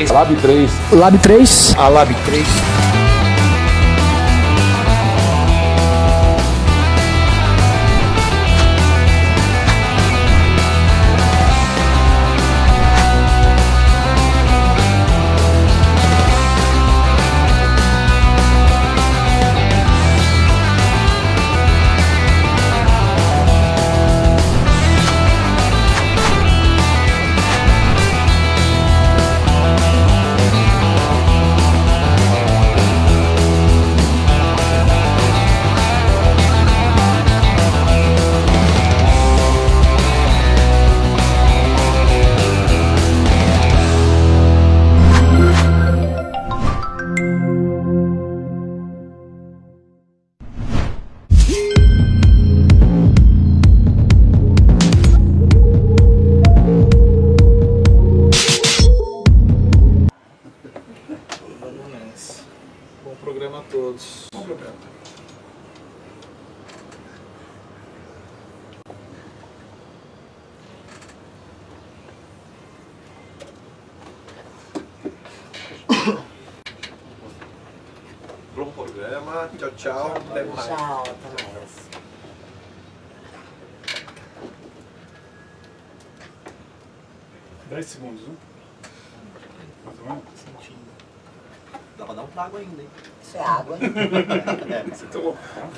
3. Lab 3. Lab 3. A Lab 3. Bom programa a todos. Bom programa. Bom programa. Tchau, tchau. Até mais. Tchau, até mais. $10, né? Mais ou menos. Dá pra dar um trago ainda, hein? Isso é água. Você tomou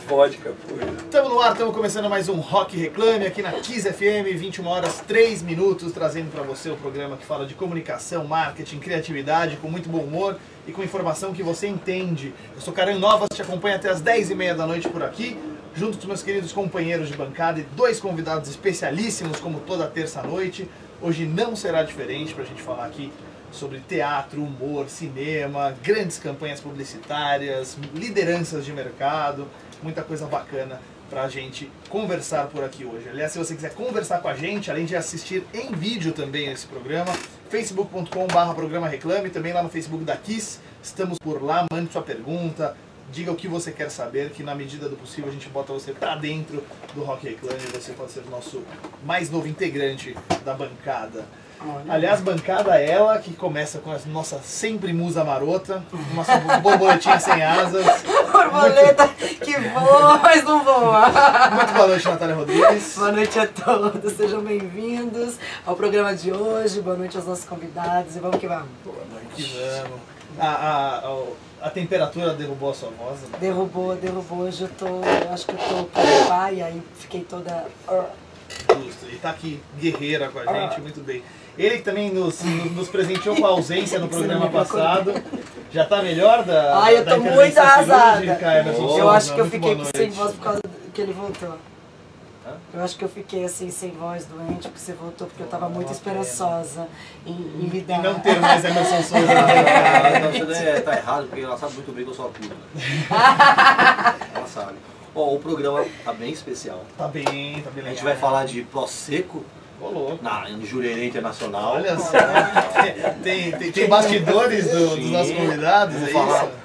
vodka, pô. Estamos no ar, estamos começando mais um Rock Reclame aqui na Kiss FM, 21 horas 3 minutos, trazendo para você o programa que fala de comunicação, marketing, criatividade, com muito bom humor e com informação que você entende. Eu sou Caran Novas, te acompanho até as 10h30 da noite por aqui, junto com meus queridos companheiros de bancada e dois convidados especialíssimos, como toda terça-noite. Hoje não será diferente para a gente falar aqui sobre teatro, humor, cinema, grandes campanhas publicitárias, lideranças de mercado, muita coisa bacana pra gente conversar por aqui hoje. Aliás, se você quiser conversar com a gente, além de assistir em vídeo também esse programa, facebook.com/programa Reclame, também lá no Facebook da Kiss, estamos por lá, mande sua pergunta, diga o que você quer saber, que na medida do possível a gente bota você pra dentro do Rock Reclame, você pode ser o nosso mais novo integrante da bancada. Aliás, bancada ela que começa com a nossa sempre musa marota, nossa borboletinha sem asas. Borboleta que voa, mas não voa. Muito boa noite, Natália Rodrigues. Boa noite a todos, sejam bem-vindos ao programa de hoje. Boa noite aos nossos convidados e vamos que vamos. Boa noite. Vamos. A temperatura derrubou a sua voz? Né? Derrubou. Hoje eu acho que eu tô com pai, aí fiquei toda... Justo, e tá aqui guerreira com a gente, muito bem. Ele que também nos presenteou com a ausência no programa passado. Já tá melhor da Ai, eu tô muito arrasada. Eu acho que eu Muito fiquei sem voz por causa que ele voltou. Eu acho que eu fiquei assim, sem voz, doente, porque você voltou, porque eu tava muito esperançosa em lidar. E não ter mais a Emerson Souza. Você tá errado, porque ela sabe muito bem que eu sou a puta. Ela sabe. Ó, o programa tá bem especial. Tá bem legal. A gente vai falar de Prosecco no Jurerê Internacional. Olha só, tem bastidores dos nossos convidados,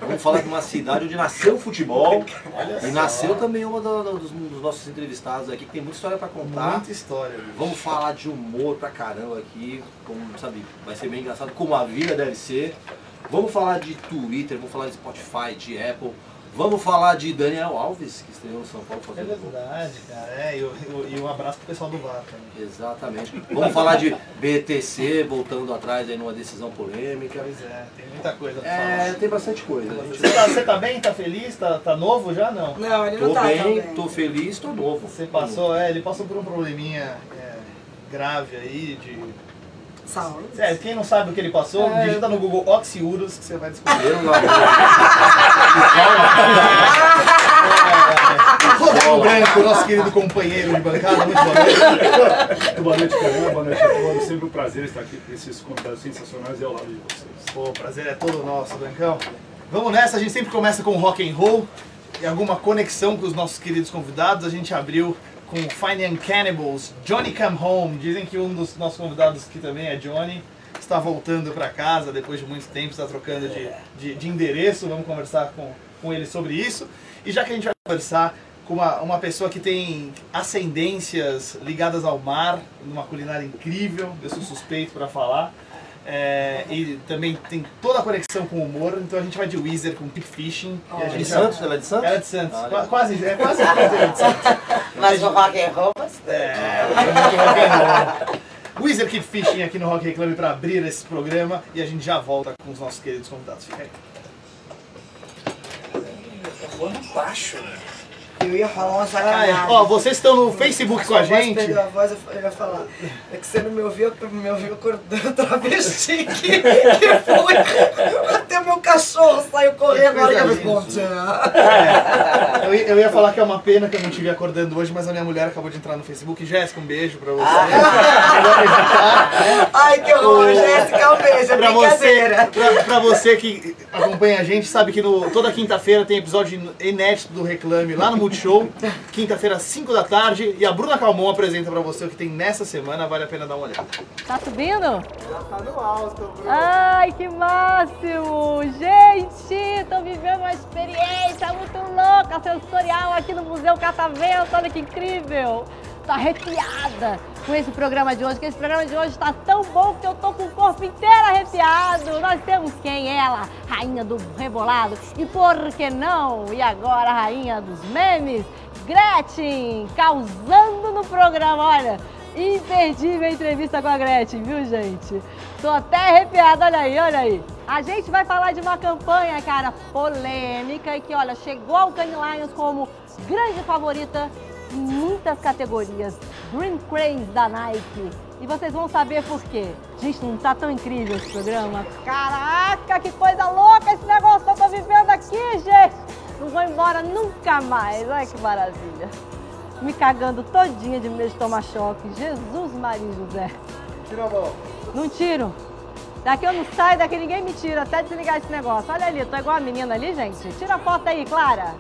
Vamos falar de uma cidade onde nasceu o futebol. Olha e só. nasceu também uma dos nossos entrevistados aqui, que tem muita história pra contar. Muita história. Bicho. Vamos falar de humor pra caramba aqui, como, sabe, vai ser bem engraçado, como a vida deve ser. Vamos falar de Twitter, vamos falar de Spotify, de Apple. Vamos falar de Daniel Alves, que estreou no São Paulo fazendo. É verdade, cara. E um abraço pro pessoal do VAR também. Exatamente. Vamos falar de BTC, voltando atrás aí numa decisão polêmica. Pois é, tem muita coisa pra falar. Tem bastante coisa. Você tá bem? Tá feliz? Tá novo já? Não. Não, ele não Tô tá bem, tão tô feliz, tô novo. Você passou, ele passou por um probleminha grave aí de... Saúde. Sério, quem não sabe o que ele passou, digita no Google Oxiurus que você vai descobrir. Rodrigo Branco, nosso querido companheiro de bancada, muito boa noite. Muito boa noite, Caran. Boa noite a todos. Sempre um prazer estar aqui com esses convidados sensacionais e ao lado de vocês. Pô, o prazer é todo nosso, Brancão. Vamos nessa, a gente sempre começa com rock and roll e alguma conexão com os nossos queridos convidados. A gente abriu com Fine and Cannibals, Johnny Come Home. Dizem que um dos nossos convidados, que também é Johnny, está voltando para casa depois de muito tempo, está trocando de endereço. Vamos conversar com ele sobre isso. E já que a gente vai conversar com uma pessoa que tem ascendências ligadas ao mar, numa culinária incrível, eu sou suspeito para falar. E também tem toda a conexão com o humor, então a gente vai de Weezer com Keep Fishing. E a gente de Santos? Ela é de Santos? Ela é de Santos. Quase de Santos. Mas no rock and roll Weezer Keep Fishing aqui no Rock Reclame para abrir esse programa e a gente já volta com os nossos queridos convidados. Fica aí. baixo. Eu ia falar uma sacanagem. Ó, vocês estão no Facebook com a gente. Perdeu a voz, eu ia falar. É que você não me ouviu acordando travesti que foi. Até o meu cachorro saiu correndo agora que eu respondi. Eu ia falar que é uma pena que eu não estive acordando hoje, mas a minha mulher acabou de entrar no Facebook. Jéssica, um beijo pra você. Ai, que horror, Jéssica, um beijo, é brincadeira. Pra você que acompanha a gente, sabe que toda quinta-feira tem episódio inédito do Reclame lá no Multishow, quinta-feira às 5 da tarde, e a Bruna Calmon apresenta pra você o que tem nessa semana, vale a pena dar uma olhada. Tá subindo? Já tá no alto, Bruna. Ai, que máximo! Gente, tô vivendo uma experiência muito louca, sensorial aqui no Museu Catavento, olha que incrível! Tô arrepiada com esse programa de hoje, porque esse programa de hoje tá tão bom que eu tô com o corpo inteiro arrepiado. Nós temos quem? Ela, rainha do rebolado. E por que não? E agora, rainha dos memes, Gretchen, causando no programa. Olha, imperdível a entrevista com a Gretchen, viu, gente? Tô até arrepiada, olha aí, olha aí. A gente vai falar de uma campanha, cara, polêmica e que, olha, chegou ao Cannes Lions como grande favorita em muitas categorias, Green Cranes da Nike. E vocês vão saber por quê. Gente, não tá tão incrível esse programa? Caraca, que coisa louca esse negócio que eu tô vivendo aqui, gente! Não vou embora nunca mais, olha que maravilha. Me cagando todinha de medo de tomar choque. Jesus Maria José. Tira a mão. Não tiro. Daqui eu não saio, daqui ninguém me tira, até desligar esse negócio. Olha ali, tô igual a menina ali, gente. Tira a foto aí, Clara.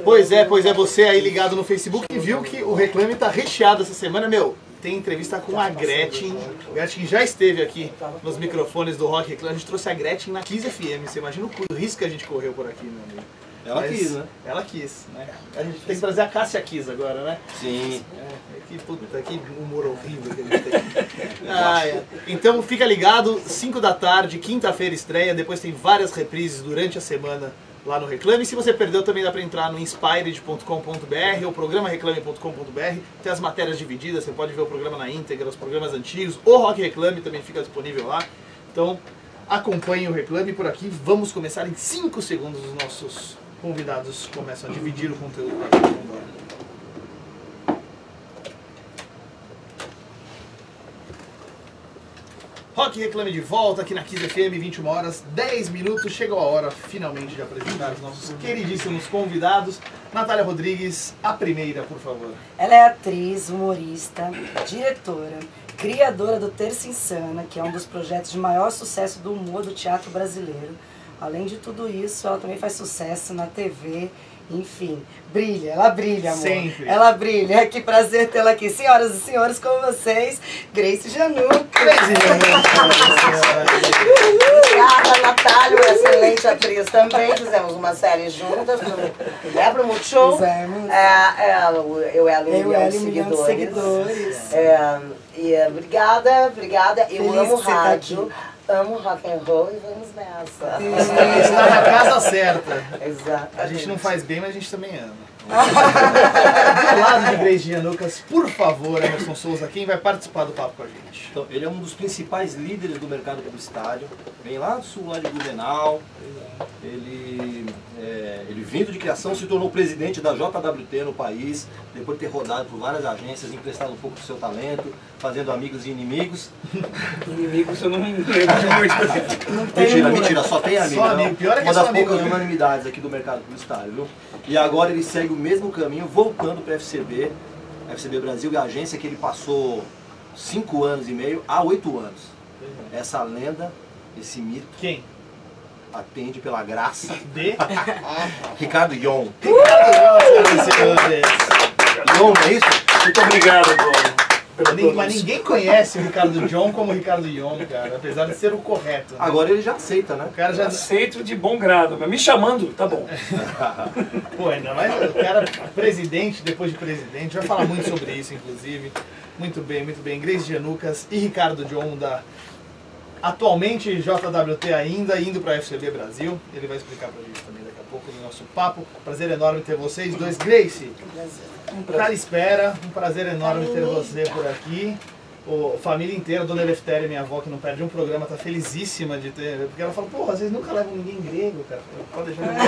Pois é, você aí ligado no Facebook viu que o Reclame tá recheado essa semana, meu. Tem entrevista com a Gretchen. Gretchen já esteve aqui nos microfones do Rock Reclame. A gente trouxe a Gretchen na Kiss FM. Você imagina o risco que a gente correu por aqui, meu amigo. Ela quis, né? Ela quis, né? A gente tem que trazer a Cássia Kiss agora, né? Sim. Que puta, que humor horrível que a gente tem. Então fica ligado, 5 da tarde, quinta-feira estreia, depois tem várias reprises durante a semana lá no Reclame. E se você perdeu, também dá para entrar no inspired.com.br ou programareclame.com.br. Tem as matérias divididas, você pode ver o programa na íntegra, os programas antigos. O Rock Reclame também fica disponível lá. Então acompanhe o Reclame por aqui. Vamos começar em 5 segundos. Os nossos convidados começam a dividir o conteúdo para a gente. Vamos embora. Rock Reclame de volta aqui na Kiss FM, 21 horas, 10 minutos. Chegou a hora finalmente de apresentar os nossos queridíssimos convidados. Natália Rodrigues, a primeira, por favor. Ela é atriz, humorista, diretora, criadora do Terça Insana, que é um dos projetos de maior sucesso do humor do teatro brasileiro. Além de tudo isso, ela também faz sucesso na TV, enfim, brilha, ela brilha, amor. Sempre. Ela brilha, que prazer tê-la aqui. Senhoras e senhores, com vocês, Grace Janucca. Obrigada, Natália, uma excelente atriz também. Fizemos uma série juntas pro Multishow. Fizemos. Eu, ela e um milhão de seguidores. Obrigada. Eu Feliz amo que você tá rádio. Amo rock and roll e vamos nessa. Está na casa certa. Exatamente. A gente não faz bem, mas a gente também ama. Do lado de Grace Janucas, por favor, Emerson Souza, quem vai participar do papo com a gente? Então, ele é um dos principais líderes do mercado publicitário. Vem lá do sul, lá de Blumenau. Ele vindo de criação, se tornou presidente da JWT no país, depois de ter rodado por várias agências, emprestado um pouco do seu talento, fazendo amigos e inimigos. Inimigos eu não lembro de muito. Mentira, só tem amigo. Só amigo. Pior é que uma é só das amigo, poucas né? unanimidades aqui do mercado publicitário, viu? E agora ele segue o mesmo caminho, voltando para a FCB Brasil, que é a agência que ele passou 5 anos e meio a 8 anos. Essa lenda, esse mito, Quem? atende pela graça De? Ricardo Yon. Senhoras e senhores. Yon, não é isso? Muito obrigado, Bruno. Mas ninguém conhece o Ricardo John como o Ricardo John, cara, apesar de ser o correto. Né? Agora ele já aceita, né? O cara já aceito de bom grado, mas me chamando, tá bom. Pô, ainda mais o cara presidente depois de presidente, vai falar muito sobre isso, inclusive. Muito bem, muito bem. Grace Janucas e Ricardo John, atualmente JWT ainda, indo para a FCB Brasil. Ele vai explicar pra gente também daqui a pouco no nosso papo. Prazer enorme ter vocês dois. Grace, cara espera, um prazer enorme ter você por aqui. A família inteira, Dona Eleftéria, minha avó, que não perde um programa, tá felizíssima de ter. Porque ela fala, porra, vocês nunca levam ninguém grego, cara. Pode deixar ninguém.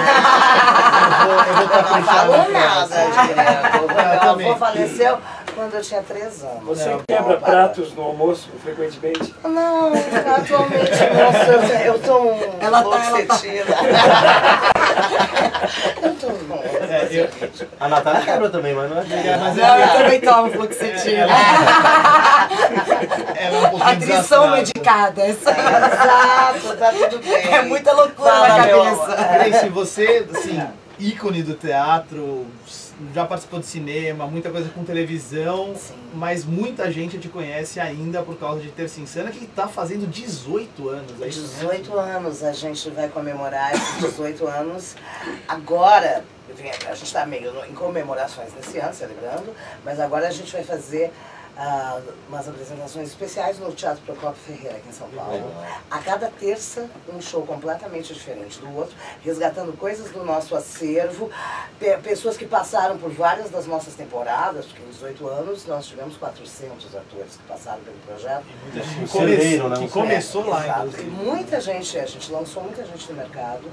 Eu vou Não falou nada de grego. Meu também. avô faleceu quando eu tinha 3 anos. Você quebra pratos no almoço frequentemente? Não, atualmente não. Eu tô um fluoxetina. Eu tô A Natália quebra também, mas não é grego. Mas Não, eu também tomo fluoxetina. ela é um pouquinho Atrição desastrada. medicada. Exato, tá tudo bem. É muita loucura Fala, na meu cabeça. Grace, você, assim, ícone do teatro, já participou de cinema, muita coisa com televisão, mas muita gente te conhece ainda por causa de Terça Insana, que está fazendo 18 anos. É isso, né? 18 anos, a gente vai comemorar esses 18 anos. Agora, a gente está meio em comemorações nesse ano, celebrando, mas agora a gente vai fazer umas apresentações especiais no Teatro Procópio Ferreira, aqui em São Paulo. A cada terça, um show completamente diferente do outro, resgatando coisas do nosso acervo, pessoas que passaram por várias das nossas temporadas, porque em 18 anos nós tivemos 400 atores que passaram pelo projeto. Que começou lá, Exato. E inclusive. muita gente, a gente lançou muita gente no mercado.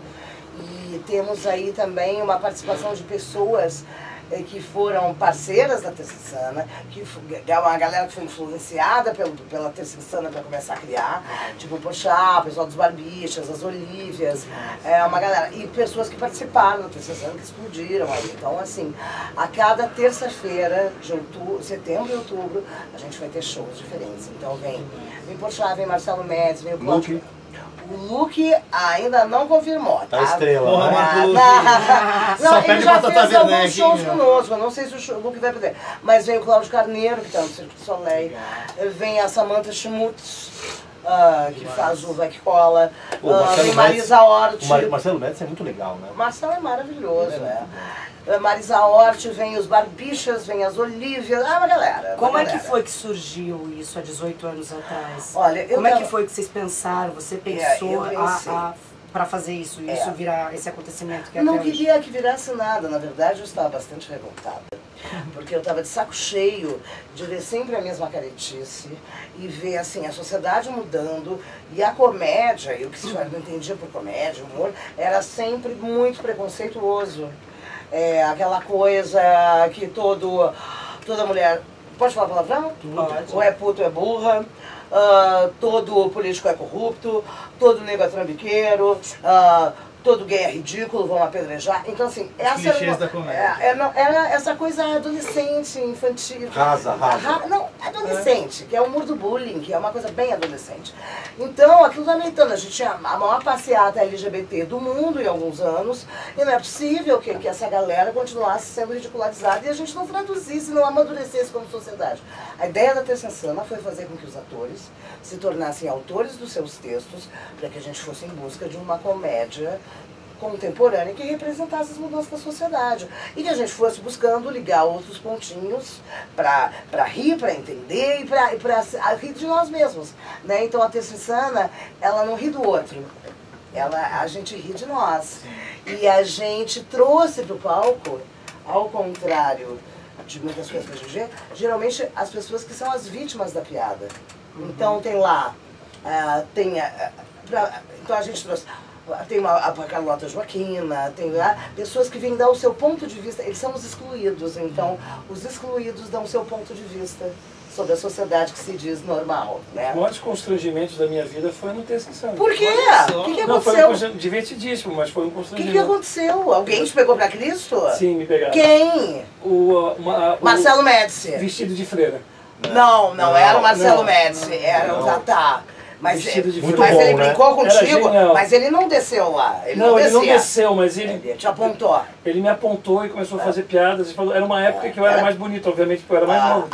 E temos aí também uma participação de pessoas que foram parceiras da Terça Insana, uma galera que foi influenciada pela Terça Insana para começar a criar, tipo o Pochá, o pessoal dos Barbichas, as Olívias, uma galera, e pessoas que participaram da Terça Insana, que explodiram aí. Então, assim, a cada terça-feira de setembro e outubro, a gente vai ter shows diferentes. Então vem Pochá, vem Marcelo Médici, vem o Cláudio. O Luke ainda não confirmou, tá? Tá estrela, Porra, né? Marco Não, ele já Batata fez alguns Werneck, shows meu. conosco, eu não sei se o Luke vai poder. Mas vem o Cláudio Carneiro, que tá no Circo do Soleil. Vem a Samantha Schmutz, que faz o Vai Que Cola. Vem Marisa Hort. O Marcelo Médici é muito legal, né? Marcelo é maravilhoso, Marisa Hort, vem os Barbichas, vem as Olívias, uma galera. Como é que foi que surgiu isso há 18 anos atrás? Olha, Como é que foi que vocês pensaram, você pensou eu pensei. para fazer isso virar esse acontecimento que é Não até hoje? queria que virasse nada, na verdade eu estava bastante revoltada. Porque eu estava de saco cheio de ver sempre a mesma caretice e ver assim, a sociedade mudando e a comédia, e o que se não entendia por comédia, humor, era sempre muito preconceituoso. Aquela coisa que toda mulher... Pode falar palavrão? Pode. Ou é puto ou é burra. Todo político é corrupto. Todo negro é trambiqueiro. Todo gay é ridículo, vão apedrejar. Então, assim, essa era essa coisa adolescente, infantil. Rasa. Não, adolescente, que é o humor do bullying, que é uma coisa bem adolescente. Então, aquilo estava meitando. A gente tinha a maior passeata LGBT do mundo em alguns anos, e não é possível que essa galera continuasse sendo ridicularizada e a gente não traduzisse, não amadurecesse como sociedade. A ideia da Terça Insana foi fazer com que os atores se tornassem autores dos seus textos, para que a gente fosse em busca de uma comédia contemporânea que representasse as mudanças da sociedade. E que a gente fosse buscando ligar outros pontinhos para rir, para entender e para rir de nós mesmos. Né? Então a Terça Insana, ela não ri do outro. A gente ri de nós. E a gente trouxe para o palco, ao contrário de muitas coisas que a gente vê, geralmente as pessoas que são as vítimas da piada. Então tem lá, então a gente trouxe, tem a Carlota Joaquina, tem lá pessoas que vêm dar o seu ponto de vista, eles são os excluídos, então os excluídos dão o seu ponto de vista sobre a sociedade que se diz normal, né? Os maiores constrangimentos da minha vida foi no Terça Insana. Por quê? O que Não, foi aconteceu? divertidíssimo, mas foi um O que constrangimento. aconteceu? Alguém te pegou pra Cristo? Sim, me pegaram. Quem? O Marcelo Médici. vestido de freira. Não, era o Marcelo não, Médici, era o Tatá. vestido de Muito mas bom, ele né? brincou Era contigo, genial. mas ele não desceu lá. Ele Não, ele não descia. desceu, mas ele Ele te apontou. Ele me apontou e começou a fazer piadas. E falou, era uma época que eu era mais bonito, obviamente, porque eu era mais novo.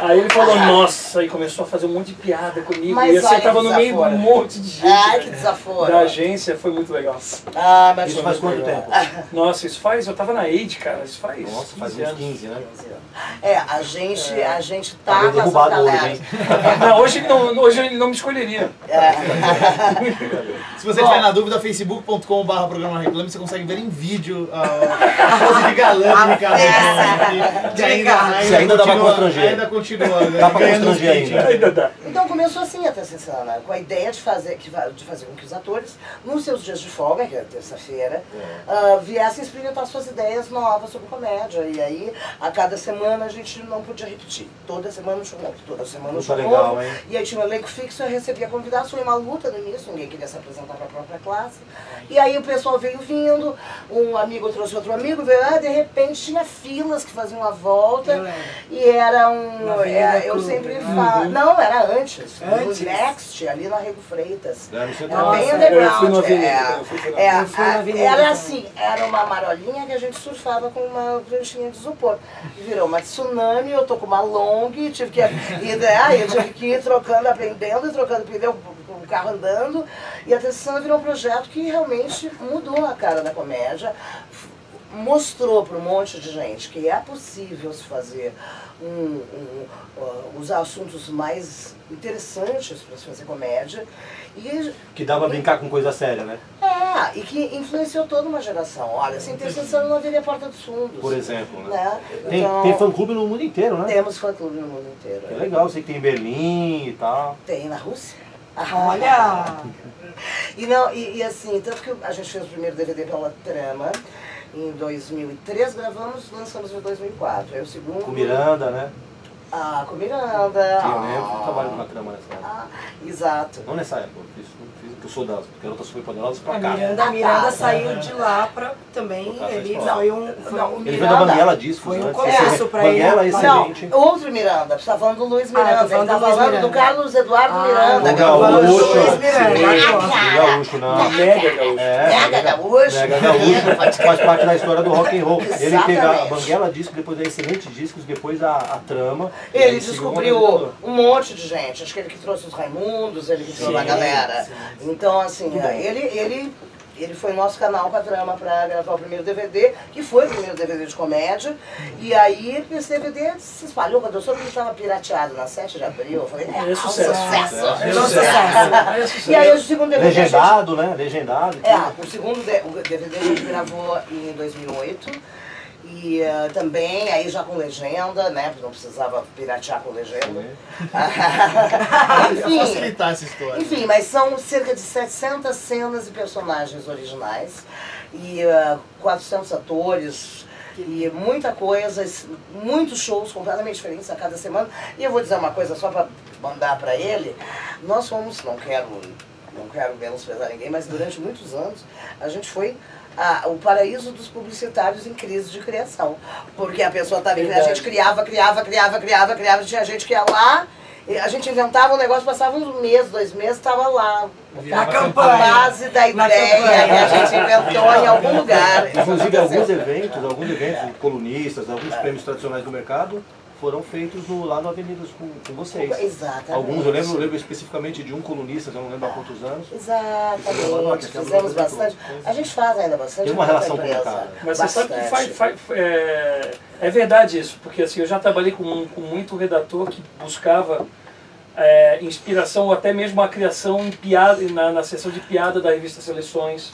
Aí ele falou, nossa, e começou a fazer um monte de piada comigo. Mas e assim, eu olha tava que no meio de um desaforo. monte de gente. Ai, que desaforo. Da agência, foi muito legal. Ah, mas Isso faz quanto tempo? Nossa, isso faz, eu tava na AID, cara, isso faz Nossa, faz 15 uns anos. 15, né? É, a gente Tá tá bem com essa derrubado hoje, galera. hein? Não, hoje ele não me escolheria. Se você tiver na dúvida, facebook.com/programa Reclame, você consegue ver em vídeo a pose de galã de Ricardo Reclame, que ainda dá pra constranger. Ainda continua, né? Dá pra Ganhando constranger uns ainda. Ainda dá. Então começou assim a Terça Insana, com a ideia de fazer com que os atores, nos seus dias de folga, que é terça-feira, viessem experimentar suas ideias novas sobre comédia. E aí, a cada semana a gente não podia repetir. Toda semana um show novo, toda semana um show legal, novo. hein? E aí tinha um elenco fixo, eu recebia convidados, foi uma luta no início, ninguém queria se apresentar para a própria classe. E aí o pessoal veio vindo, um amigo trouxe outro amigo, veio, de repente tinha filas que faziam a volta. E era eu sempre falo. Não, era antes. No Next, ali na Rego Freitas. Era no Era central. bem Eu fui underground. no Avenida, eu fui na Avenida. Era assim, era uma marolinha que a gente surfava com uma pranchinha de isopor. E virou uma tsunami, eu tô com uma long, tive que eu tive que ir trocando, aprendendo e trocando pneu com o carro andando. E a Terça virou um projeto que realmente mudou a cara da comédia. Mostrou para um monte de gente que é possível se fazer os assuntos mais interessantes para se fazer comédia. Que dá pra brincar com coisa séria, né? E que influenciou toda uma geração. Olha, sem Terça Insana não haveria Porta dos Fundos. Por exemplo, né? Né? Tem fã-clube no mundo inteiro, né? Temos fã-clube no mundo inteiro. É legal, sei que tem em Berlim e tal. Tem na Rússia. Olha! E assim, tanto que a gente fez o primeiro DVD pela Trama em 2003, gravamos, lançamos em 2004. Aí o segundo... Com Miranda, né? Com Miranda. Eu lembro, eu trabalho na Trama nessa época. Exato. Não nessa época, eu fiz porque eu sou das garotas superpoderosas pra cá. A Miranda saiu de lá pra também, ele foi um... Ele veio da Banguela Discos, Foi um né? começo pra ele. Banguela excelente. Não, outro Miranda. Você tá falando do Luiz Miranda. tô falando Ele tá do Luiz falando Miranda. do Carlos Eduardo Miranda. O que eu falo gaúcho. do Luiz Miranda. Gaúcho, não. Mega gaúcho. Mega gaúcho. Mega Gaúcho faz parte da história do rock and roll. Ele teve a Exatamente. Banguela Discos, depois a Excelente Discos, depois a Trama. Ele descobriu um monte de gente. Acho que ele que trouxe os Raimundos, ele que trouxe a galera. Então, assim, ele foi no nosso canal pra Trama pra gravar o primeiro DVD, que foi o primeiro DVD de comédia. E aí esse DVD se espalhou, quando eu soube que estava pirateado na 7 de abril, eu falei, É sucesso. sucesso. É sucesso. E aí o segundo DVD... Legendado, né? Legendado. o segundo DVD a gente gravou em 2008. E também, aí já com legenda, né? Porque não precisava piratear com legenda. Pra facilitar essa história. Enfim, mas são cerca de 700 cenas e personagens originais. E 400 atores. E muita coisa, muitos shows completamente diferentes a cada semana. E eu vou dizer uma coisa só para mandar para ele. Nós fomos, não quero menosprezar ninguém, mas durante muitos anos a gente foi o paraíso dos publicitários em crise de criação. Porque a pessoa estava a gente criava, tinha gente que ia lá, a gente inventava um negócio, passava um mês, 2 meses, estava lá. Na campanha. A base da ideia que a gente inventou em algum lugar. Inclusive alguns eventos de colunistas, alguns prêmios tradicionais do mercado foram feitos lá no Avenidas com vocês. Exatamente. Alguns, eu lembro especificamente de um colunista, eu não lembro há quantos anos. Exatamente, fizemos bastante. A gente faz ainda bastante. Tem uma relação com o empresa. mercado. Mas você sabe que é verdade isso, porque assim, eu já trabalhei com muito redator que buscava inspiração ou até mesmo a criação em piada, na seção de piada da revista Seleções,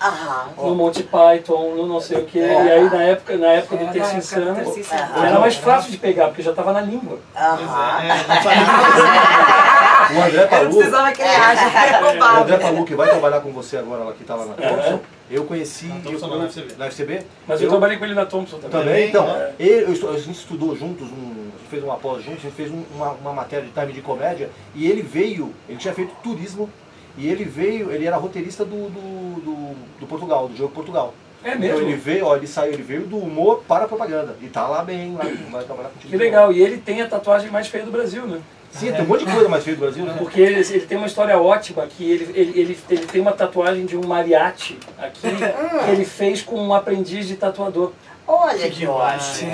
no Monty Python, no não sei o que. E aí na época do Terça Insana era mais fácil de pegar, porque já estava na língua. O André Palu, precisava que ele ache, o André Palu, que vai trabalhar com você agora, lá que estava na Thompson, eu conheci na FCB. Mas eu trabalhei com ele na Thompson também. Também, então, a gente estudou juntos, a gente fez uma pós juntos, a gente fez uma matéria de time de comédia, e ele tinha feito turismo, e ele era roteirista do Portugal, do jogo Portugal. É mesmo? Então ele veio do humor para a propaganda, e tá lá bem, vai trabalhar contigo. Que legal, e ele tem a tatuagem mais feia do Brasil, né? Sim, tem um monte de coisa mais feia do Brasil, né? Porque ele tem uma história ótima, que ele tem uma tatuagem de um mariachi aqui, que ele fez com um aprendiz de tatuador. Olha que ótimo.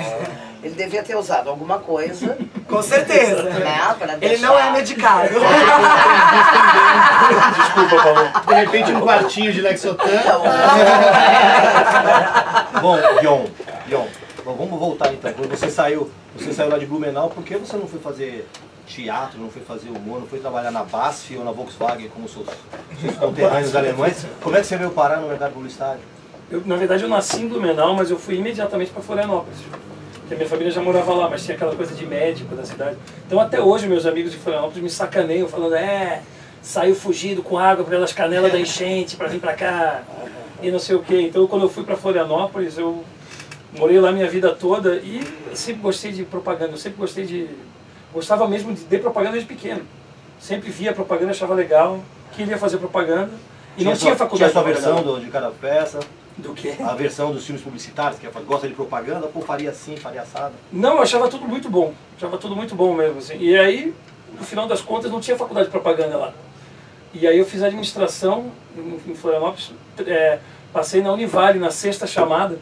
Ele devia ter usado alguma coisa. Com certeza. Né, pra Ele não é medicado. Desculpa, Paulo. De repente um quartinho de Lexotan. Bom, Guion, vamos voltar então. Quando você saiu lá de Blumenau, por que você não foi fazer teatro, não foi fazer humor, não foi trabalhar na BASF ou na Volkswagen como seus conterrâneos alemães? Como é que você veio parar no mercado publicitário? Na verdade, eu nasci em Blumenau, mas eu fui imediatamente para Florianópolis. Porque a minha família já morava lá, mas tinha aquela coisa de médico da cidade. Então até hoje meus amigos de Florianópolis me sacaneiam, falando, saiu fugido com água pelas canelas da enchente para vir para cá, e não sei o quê. Então quando eu fui para Florianópolis, eu morei lá minha vida toda e sempre gostei de propaganda, eu sempre gostava mesmo de propaganda desde pequeno. Sempre via propaganda, achava legal, queria fazer propaganda, e não tinha faculdade. Tinha a sua versão de cada peça? Do quê? A versão dos filmes publicitários, que gosta de propaganda, pô, faria assim, faria assado. Não, eu achava tudo muito bom. Achava tudo muito bom mesmo, assim. E aí, no final das contas, não tinha faculdade de propaganda lá. E aí eu fiz administração em Florianópolis, passei na Univale, na sexta chamada.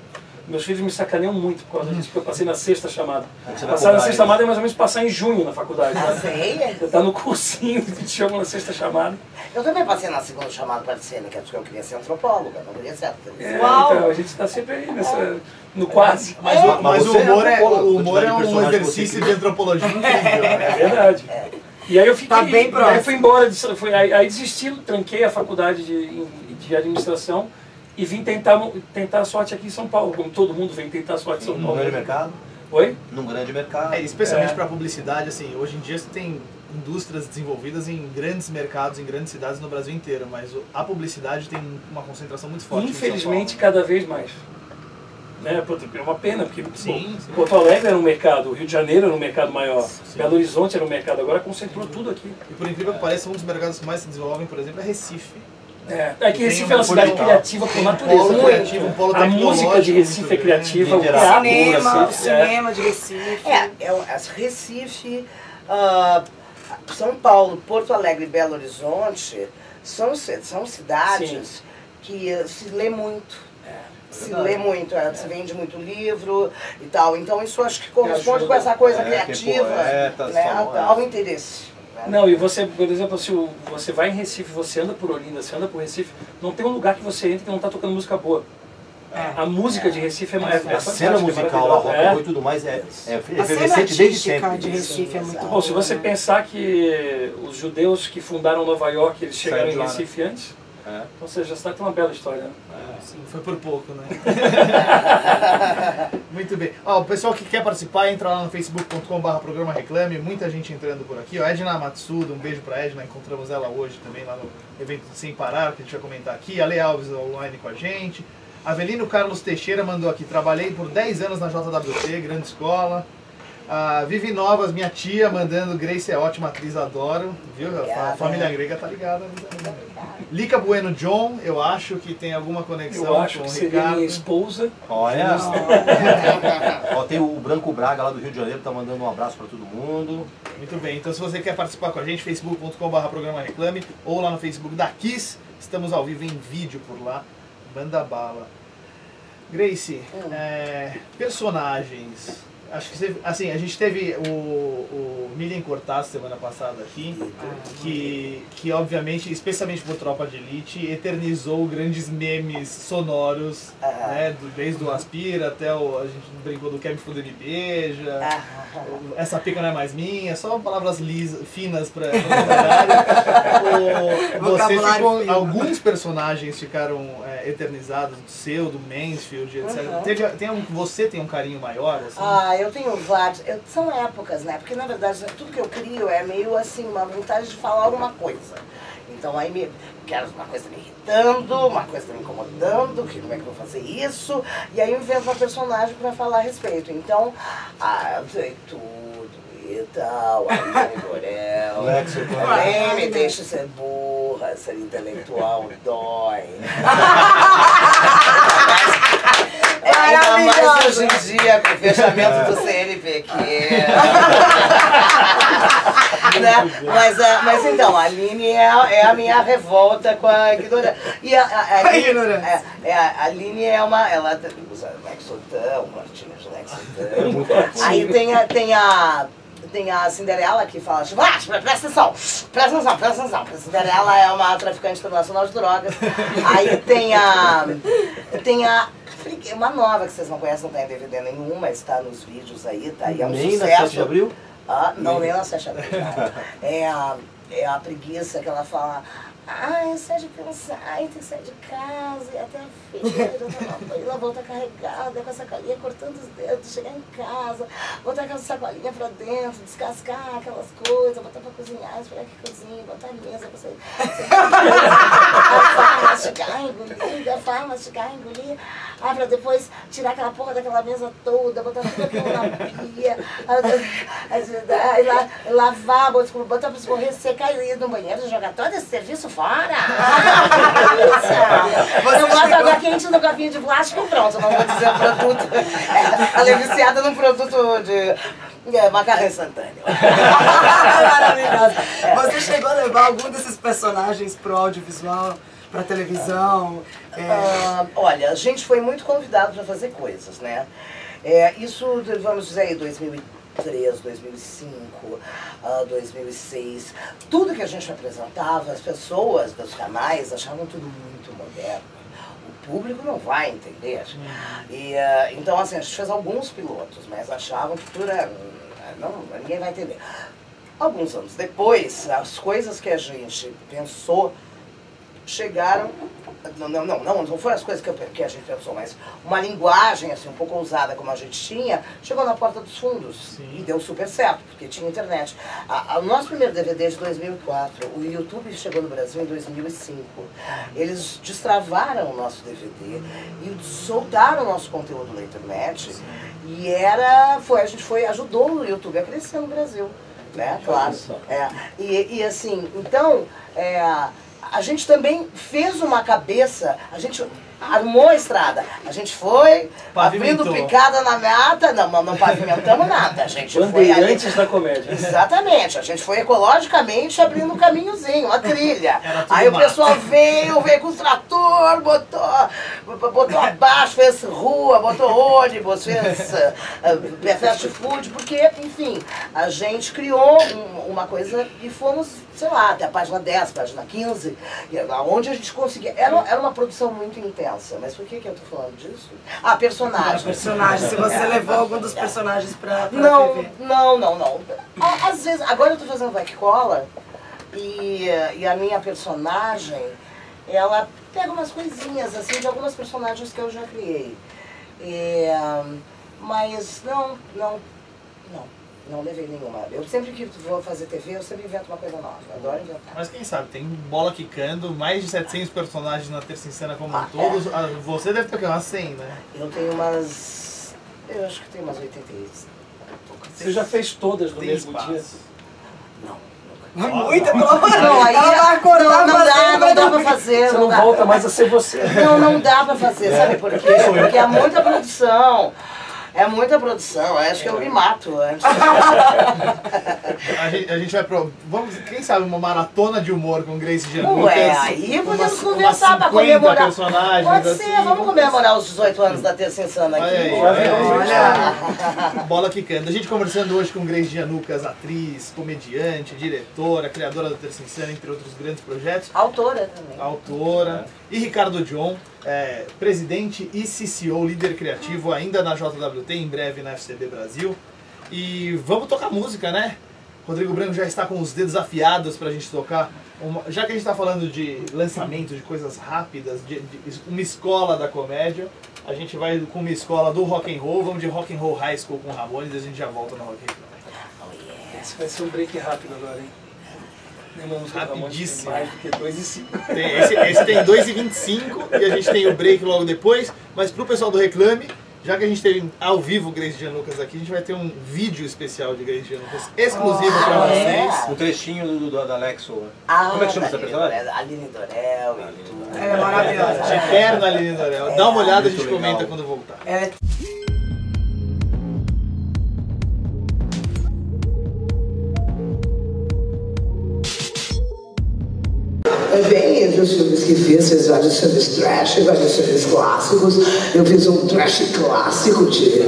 Meus filhos me sacaneiam muito por causa disso, porque eu passei na sexta chamada. Passar na sexta chamada é mais ou menos passar em junho na faculdade. Né? Você tá no cursinho, te chamam na sexta chamada. Eu também passei na segunda chamada para cena, que eu queria ser antropóloga, não queria ser atriz. Então, a gente está sempre aí no quase. Mas o humor é um personagem exercício de antropologia incrível. É verdade. E aí eu fiquei, Tá bem próximo. aí eu fui embora, aí desisti, tranquei a faculdade de administração e vim tentar a sorte aqui em São Paulo, como todo mundo vem tentar a sorte em São Num Paulo. grande mercado? Oi? Num grande mercado. Especialmente para publicidade, assim, hoje em dia você tem indústrias desenvolvidas em grandes mercados, em grandes cidades no Brasil inteiro, mas a publicidade tem uma concentração muito forte. Infelizmente, cada vez mais. Né? É uma pena, porque Sim. Porto Alegre era um mercado, o Rio de Janeiro era um mercado maior, Belo Horizonte era um mercado, agora concentrou tudo aqui. E por incrível que pareça, um dos mercados que mais se desenvolvem, por exemplo, é Recife. É que Recife é uma cidade criativa por natureza. Polo criativo, um polo A música de Recife é criativa, o teatro O cinema de Recife. Recife, São Paulo, Porto Alegre e Belo Horizonte são cidades que se lê muito. Se lê muito, se vende muito livro e tal. Então isso acho que corresponde com essa coisa criativa, ao interesse. Não, e você, por exemplo, se você vai em Recife, você anda por Olinda, você anda por Recife, não tem um lugar que você entra que não está tocando música boa. A música de Recife é a cena musical, a rock e tudo mais é efervescente desde sempre. De Recife é muito bom, se você pensar que os judeus que fundaram Nova York, eles chegaram em Recife antes, então você já está com uma bela história, né? Sim, foi por pouco, né? Muito bem. O pessoal que quer participar, entra lá no facebook.com/programa Reclame. Muita gente entrando por aqui. Edna Matsuda, um beijo pra Edna. Encontramos ela hoje também lá no evento Sem Parar, que a gente vai comentar aqui. Ale Alves online com a gente. Avelino Carlos Teixeira mandou aqui: trabalhei por 10 anos na JWT, grande escola. Vivi Novas, minha tia, mandando: Grace é ótima atriz, adoro. Viu? A família grega tá ligada. Lica Bueno John, eu acho que tem alguma conexão eu acho com que o seria Ricardo. minha esposa. Olha. Tem o Branco Braga lá do Rio de Janeiro, tá mandando um abraço para todo mundo. Muito bem, então se você quer participar com a gente, facebook.com/programa Reclame ou lá no Facebook da Kiss, estamos ao vivo em vídeo por lá, manda bala. Grace, personagens. Acho que assim, a gente teve o Milian Cortaz semana passada aqui, que obviamente, especialmente por Tropa de Elite, eternizou grandes memes sonoros, né, desde o Aspira até a gente brincou do Quer Me Fuder Me Beija, essa pica não é mais minha, só palavras finas para alguns personagens ficaram eternizados, do seu, do Mansfield, etc. Você tem um carinho maior? Assim? Eu tenho vários. São épocas, né? Porque na verdade tudo que eu crio é meio assim, uma vontade de falar alguma coisa. Então aí quero uma coisa me irritando, uma coisa me incomodando, que como é que eu vou fazer isso? E aí eu invento uma personagem para falar a respeito. Então, eu sei tudo e tal, nem me deixa ser burra, ser intelectual dói. Ainda mais hoje em dia, com o fechamento do CNPq. Né? Mas então, a Aline é a minha revolta com a ignorância. E a Aline é uma. Ela usa Lexotan, cortinho de Lexotan. Aí tem a Cinderela que fala, tipo, presta atenção. A Cinderela é uma traficante internacional de drogas. Aí tem uma nova que vocês não conhecem, não tem DVD nenhum, mas está nos vídeos aí, tá aí, é um Nem sucesso. na 7 de abril? Ah, não, nem na 7 de abril. É a preguiça que ela fala, eu saio de pensar, tem que sair de casa, ir até a feira, e ela volta carregada, com a sacolinha cortando os dedos, chegar em casa, botar aquela sacolinha pra dentro, descascar aquelas coisas, botar pra cozinhar, esperar que cozinhe, botar a mesa pra sair. Garfar, mastigar, engolir, pra depois tirar aquela porra daquela mesa toda, botar tudo aquilo na pia, lavar, botar pra escorrer, secar e ir no banheiro, jogar todo esse serviço fora. Eu boto água quente no copinho de plástico e pronto, não vou dizer o produto. Ela é viciada num produto de macarrão instantâneo. Maravilhosa. Você chegou a levar algum desses personagens pro audiovisual, pra televisão? Olha, a gente foi muito convidado para fazer coisas, né? Isso, vamos dizer aí, 2003, 2005, 2006, tudo que a gente apresentava, as pessoas dos canais achavam tudo muito moderno. O público não vai entender. Então, assim, a gente fez alguns pilotos, mas achavam que tudo era... ninguém vai entender. Alguns anos depois, as coisas que a gente pensou chegaram... Não foram as coisas que a gente pensou, mas uma linguagem assim, um pouco ousada como a gente tinha, chegou na porta dos fundos. Sim. E deu super certo, porque tinha internet. O nosso primeiro DVD é de 2004, o YouTube chegou no Brasil em 2005. Eles destravaram o nosso DVD e soltaram o nosso conteúdo na internet. Sim. E a gente ajudou o YouTube a crescer no Brasil, né? Claro. E assim, então... a gente também fez uma cabeça, a gente armou a estrada, a gente foi abrindo picada na mata, não pavimentamos nada, a gente foi ali, antes da comédia. Exatamente, a gente foi ecologicamente abrindo um caminhozinho, uma trilha. Aí o pessoal veio com o trator, botou abaixo, fez rua, botou ônibus, fez fast food, porque, enfim, a gente criou uma coisa e fomos, sei lá, até a página 10, página 15, onde a gente conseguia. Era uma produção muito intensa. Mas por que eu tô falando disso? Personagem. Personagem. Se você levou algum dos personagens pra TV. Não. Às vezes, agora eu tô fazendo Vai Que Cola e a minha personagem, ela pega umas coisinhas, assim, de algumas personagens que eu já criei. Mas não levei nenhuma. Eu sempre que vou fazer TV, eu sempre invento uma coisa nova. Eu adoro inventar. Mas quem sabe, tem Bola Quicando, mais de 700 personagens na Terça em Cena como todos. Você deve ter umas 100, né? Eu tenho umas... Eu acho que tenho umas 86. Você já fez todas no mesmo dia? Não. Muita Não, aí não dá pra fazer. Você não volta mais a ser você. Não dá pra fazer, sabe por quê? Porque é muita produção. É muita produção, acho que eu me mato antes. A gente vai quem sabe, uma maratona de humor com Grace Janucas. Aí podemos conversar pra comemorar. Personagens, pode ser, assim, vamos comemorar os 18 anos da Terça Insana aqui. Olha. Bola Quicando. A gente conversando hoje com Grace Janucas, atriz, comediante, diretora, criadora da Terça Insana, entre outros grandes projetos. Autora também. Autora. E Ricardo John, presidente e CCO, líder criativo, ainda na JWT, em breve na FCB Brasil. E vamos tocar música, né? Rodrigo Branco já está com os dedos afiados pra gente tocar. Já que a gente está falando de lançamento, de coisas rápidas, de uma escola da comédia, a gente vai com uma escola do rock and roll, vamos de Rock and Roll High School com Ramones e a gente já volta no Rock and Roll. Esse vai ser um break rápido agora, hein? Rapidíssimo. Mais do que 2,5. Esse tem 2,25 e a gente tem o break logo depois. Mas pro pessoal do Reclame, já que a gente tem ao vivo Grace Janucas aqui, a gente vai ter um vídeo especial de Grace Janucas exclusivo pra vocês. Um trechinho da Alexo. Como é que chama essa personagem? Aline Dorel e tudo. É maravilhosa. Eterna Aline Dorel. Dá uma olhada, a gente comenta quando voltar. bem, entre os filmes que fiz vários filmes trash, vários filmes clássicos. Eu fiz um trash clássico de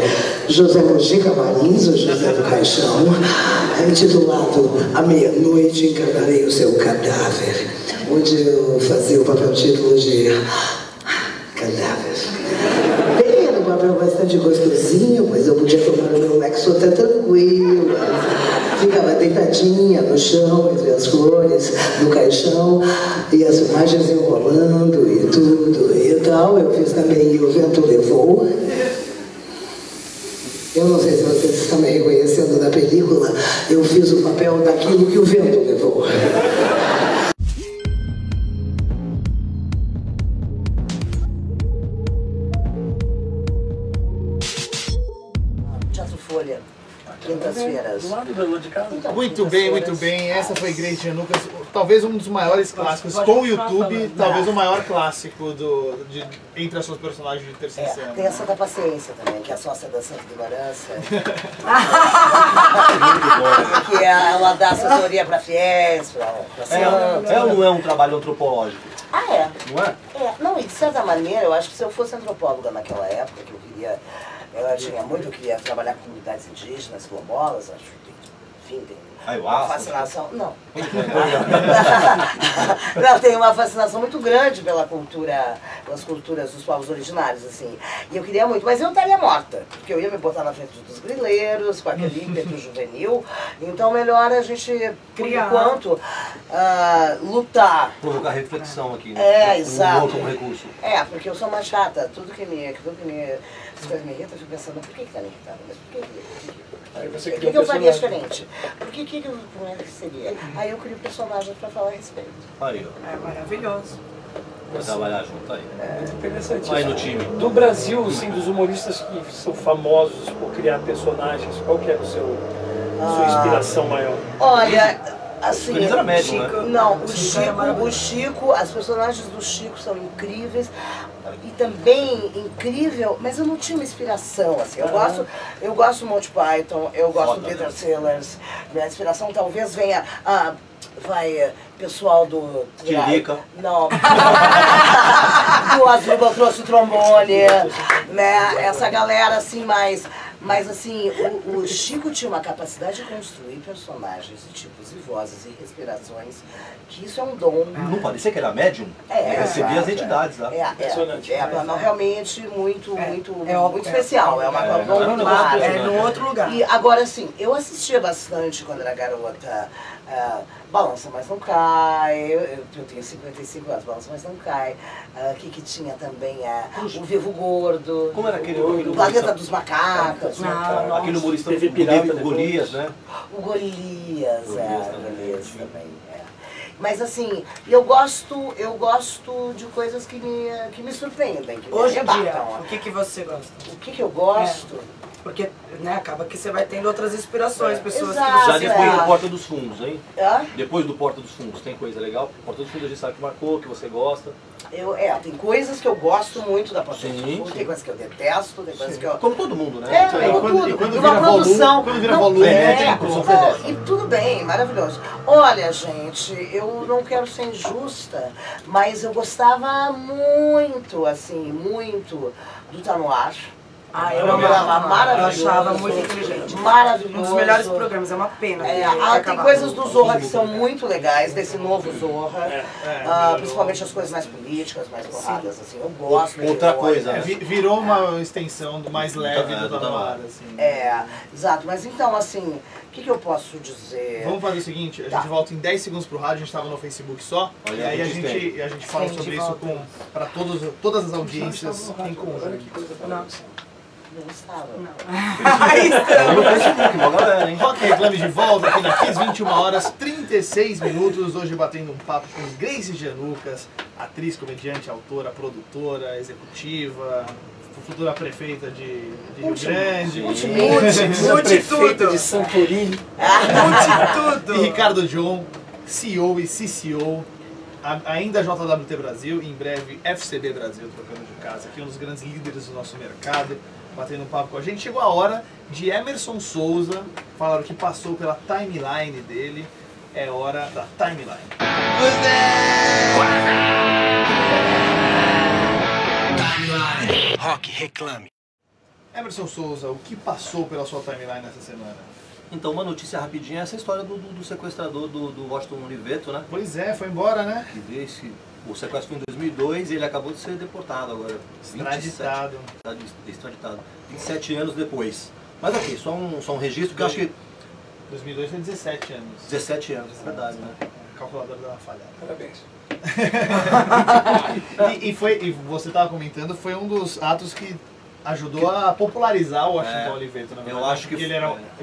José Mojica Marins, o José do Caixão, intitulado A Meia-Noite Encarnarei o Seu Cadáver, onde eu fazia o papel título de cadáver. Bem, era um papel bastante gostosinho, mas eu podia tomar o meu Lexotan tranquila. Ficava deitadinha no chão, entre as flores, no caixão, e as imagens enrolando e tudo e tal. Eu fiz também O Vento Levou. Eu não sei se vocês estão me reconhecendo da película, eu fiz o papel daquilo que o vento levou. Teatro Folha, quintas-feiras. Do lado da lua de casa. Muito bem, muito bem. Essa foi Grace Janucas, talvez um dos maiores clássicos com o YouTube, talvez o maior clássico entre as suas personagens de Terça em Cena. Tem a Santa Paciência também, que é a sócia da Santa Ignorância. Que ela dá assessoria para fiéis, para santos. Ela não é um trabalho antropológico, Ah, é? não é? Não, e de certa maneira, eu acho que se eu fosse antropóloga naquela época, que eu queria, eu queria trabalhar com comunidades indígenas, quilombolas, acho que, enfim, tem uma fascinação. Não. Não, tem uma fascinação muito grande pela cultura, pelas culturas dos povos originários, assim. E eu queria muito, mas eu estaria morta, porque eu ia me botar na frente dos grileiros, com aquele ímpeto juvenil. Então, melhor a gente, por enquanto, lutar. Provocar reflexão aqui, né? Exato. Como recurso. Porque eu sou uma chata, as coisas me irritam, eu fico pensando, por que tá me irritando? Mas por que? O que eu faria diferente? Por que como é que seria? Aí eu crio personagens para falar a respeito. Aí, ó. É maravilhoso. Vai trabalhar junto aí. Muito interessante. Aí isso. no time. Do Brasil, assim, dos humoristas que são famosos por criar personagens, qual que é a sua inspiração maior? Olha, assim, Eles eram médium, né? Não, o Chico, as personagens do Chico são incríveis. E também incrível, mas eu não tinha uma inspiração, assim, eu gosto do Monty Python, eu gosto do Peter Sellers, minha inspiração talvez venha, pessoal do... Tiririca. Não. Do Azuba trouxe o trombone, né, essa galera assim mas assim, o Chico tinha uma capacidade de construir personagens de tipos e vozes e respirações, que isso é um dom. Não pode ser que era médium? Ele recebia as entidades lá. Não, realmente muito especial, é uma coisa muito rara. É no outro lugar. E agora, assim, eu assistia bastante quando era garota, Balança Mas Não Cai, eu tenho 55 anos, Balança Mas Não Cai, que tinha também o Vivo Gordo, Como era aquele o Planeta dos Macacos, aquele humorista Teve pirata o Golias, né? o Golias também. Mas assim, eu gosto de coisas que me surpreendem, que Hoje me em dia, arrebatam. o que você gosta? O que eu gosto? Porque, né, acaba que você vai tendo outras inspirações, pessoas Exato. que Já você... depois do Porta dos Fundos, hein? Hã? Depois do Porta dos Fundos, tem coisa legal? Porta dos Fundos a gente sabe que marcou, que você gosta. Tem coisas que eu gosto muito da Porta dos Sim, Fundos, sim. tem coisas que eu detesto, tem coisas que eu... Como todo mundo, né? Quando uma vira produção. volume, tem volume. E tudo bem, maravilhoso. Olha, gente, eu não quero ser injusta, mas eu gostava muito, assim, muito do Tá No Ar. Eu achava muito inteligente. Maravilhoso. Um dos melhores programas, é uma pena. Tem coisas do Zorra que são muito legais, desse novo Zorra. Principalmente as coisas mais políticas, mais porradas, assim, eu gosto. Outra coisa. Virou uma extensão do mais leve do Tá No Ar, assim. Exato. Mas então, assim, o que eu posso dizer? Vamos fazer o seguinte, a gente volta em 10 segundos pro rádio, a gente estava no Facebook só, Olha, e aí a gente fala sobre isso para todas as audiências em conjunto. Não estava. No Facebook, uma galera, hein? Rock Reclame de volta aqui na Kiss, 21 horas 36 minutos, hoje batendo um papo com Grace Janucas, atriz, comediante, autora, produtora, executiva, futura prefeita de Rio Grande, Prefeita de Santorini. e Ricardo John, CEO e CCO, ainda JWT Brasil e em breve FCB Brasil, trocando de casa, aqui um dos grandes líderes do nosso mercado, batendo um papo com a gente. Chegou a hora de Emerson Souza falar o que passou pela timeline dele. É hora da timeline. Rock Reclame. Emerson Souza, o que passou pela sua timeline nessa semana? Então, uma notícia rapidinha, essa história do sequestrador do Washington Oliveto, né? Pois é, foi embora, né? O sequestro foi em 2002 e ele acabou de ser deportado agora. Extraditado. 27 anos depois. Mas ok, só um registro que eu acho que... 2002 foi 17 anos. 17 anos, é verdade, né? A calculadora deu uma falhada. Parabéns. E você estava comentando, foi um dos atos que ajudou a popularizar o Washington Oliveto, na verdade. Eu acho que ele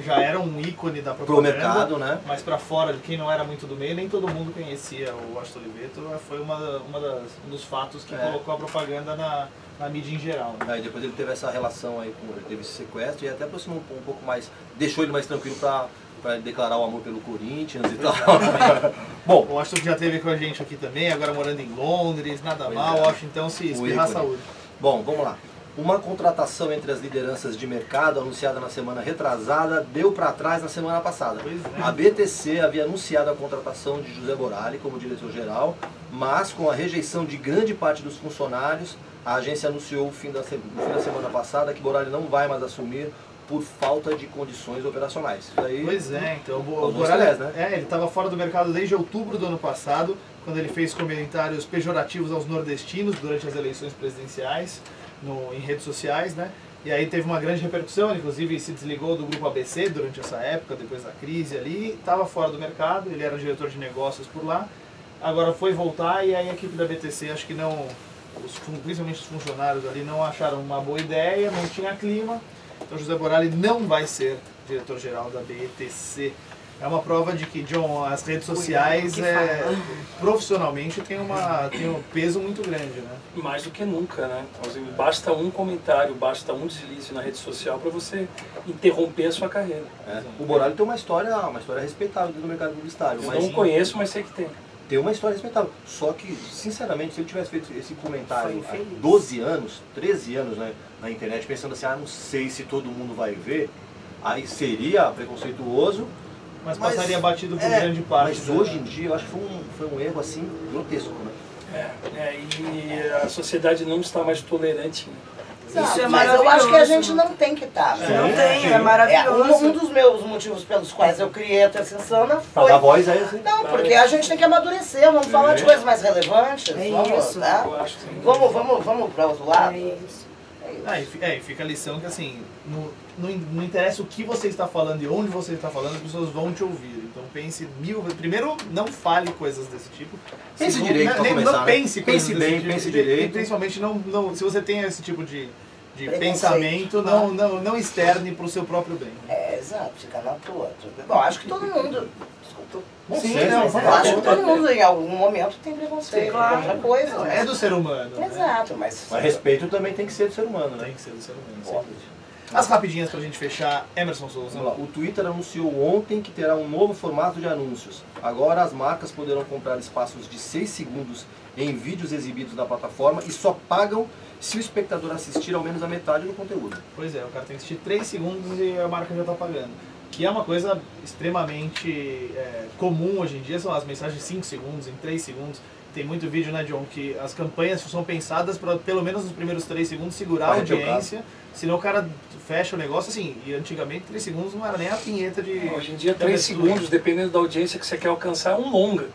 já era um ícone da pro propaganda, mercado, né? Mas para fora, de quem não era muito do meio, nem todo mundo conhecia o Washington Oliveto. Foi um dos fatos que colocou a propaganda na mídia em geral. Né? Aí depois ele teve essa relação aí, ele teve esse sequestro e até aproximou um pouco mais, deixou ele mais tranquilo para declarar o amor pelo Corinthians e tal. Bom, o Washington já esteve com a gente aqui também, agora morando em Londres, nada mal, Washington se espirrar saúde. Bom, vamos lá. Uma contratação entre as lideranças de mercado anunciada na semana retrasada deu para trás na semana passada. A BTC havia anunciado a contratação de José Borali como diretor-geral, mas com a rejeição de grande parte dos funcionários, a agência anunciou no fim da semana passada que Borali não vai mais assumir por falta de condições operacionais. Isso aí, pois é, então o Borali, né? Ele estava fora do mercado desde outubro do ano passado, quando ele fez comentários pejorativos aos nordestinos durante as eleições presidenciais. Em redes sociais, né? E aí teve uma grande repercussão, inclusive se desligou do grupo ABC durante essa época, depois da crise ali, estava fora do mercado, ele era diretor de negócios por lá, agora foi voltar e aí a equipe da BTC acho que não, principalmente os funcionários ali não acharam uma boa ideia, não tinha clima, então José Borali não vai ser diretor-geral da BTC. É uma prova de que, John, as redes sociais profissionalmente tem um peso muito grande, né? Mais do que nunca, né? Basta um comentário, basta um deslize na rede social para você interromper a sua carreira. O Borali tem uma história respeitável dentro do mercado publicitário. Eu não conheço, mas sei que tem. Tem uma história respeitável. Só que, sinceramente, se ele tivesse feito esse comentário há 12 anos, 13 anos, né, na internet, pensando assim, não sei se todo mundo vai ver, aí seria preconceituoso. Mas passaria batido por grande parte. Mas hoje em dia eu acho que foi um erro assim grotesco, né? E a sociedade não está mais tolerante. Né? Isso é mas eu acho que a gente não tem que estar. Não tem, é maravilhoso. Um dos meus motivos pelos quais eu criei a Terça Insana foi... Pra dar voz a isso? Não, porque a gente tem que amadurecer, vamos falar de coisas mais relevantes. Vamos, isso. Tá? Vamos para outro lado. É isso. E fica a lição que assim, não interessa o que você está falando e onde você está falando, as pessoas vão te ouvir. Então pense primeiro, não fale coisas desse tipo. Pense direito para começar, não pense pense bem, tipo, pense direito. E principalmente se você tem esse tipo de pensamento, não externe para o seu próprio bem. Exato, fica na tua. Bom, acho que todo mundo... Sim, eu acho que todo mundo em algum momento tem preconceito, outra coisa. É do ser humano. Exato, mas respeito também tem que ser do ser humano, né? Tem que ser do ser humano, sem dúvida. As rapidinhas pra gente fechar, Emerson Souza. Vamos lá. O Twitter anunciou ontem que terá um novo formato de anúncios. Agora as marcas poderão comprar espaços de 6 segundos em vídeos exibidos na plataforma e só pagam se o espectador assistir ao menos a metade do conteúdo. Pois é, o cara tem que assistir 3 segundos e a marca já está pagando. Que é uma coisa extremamente comum hoje em dia, são as mensagens de 5 segundos, em 3 segundos. Tem muito vídeo, né, John, que as campanhas são pensadas para pelo menos nos primeiros 3 segundos segurar a audiência, senão o cara fecha o negócio assim. E antigamente 3 segundos não era nem a vinheta de... Hoje em dia 3 segundos, dependendo da audiência que você quer alcançar, é um longa.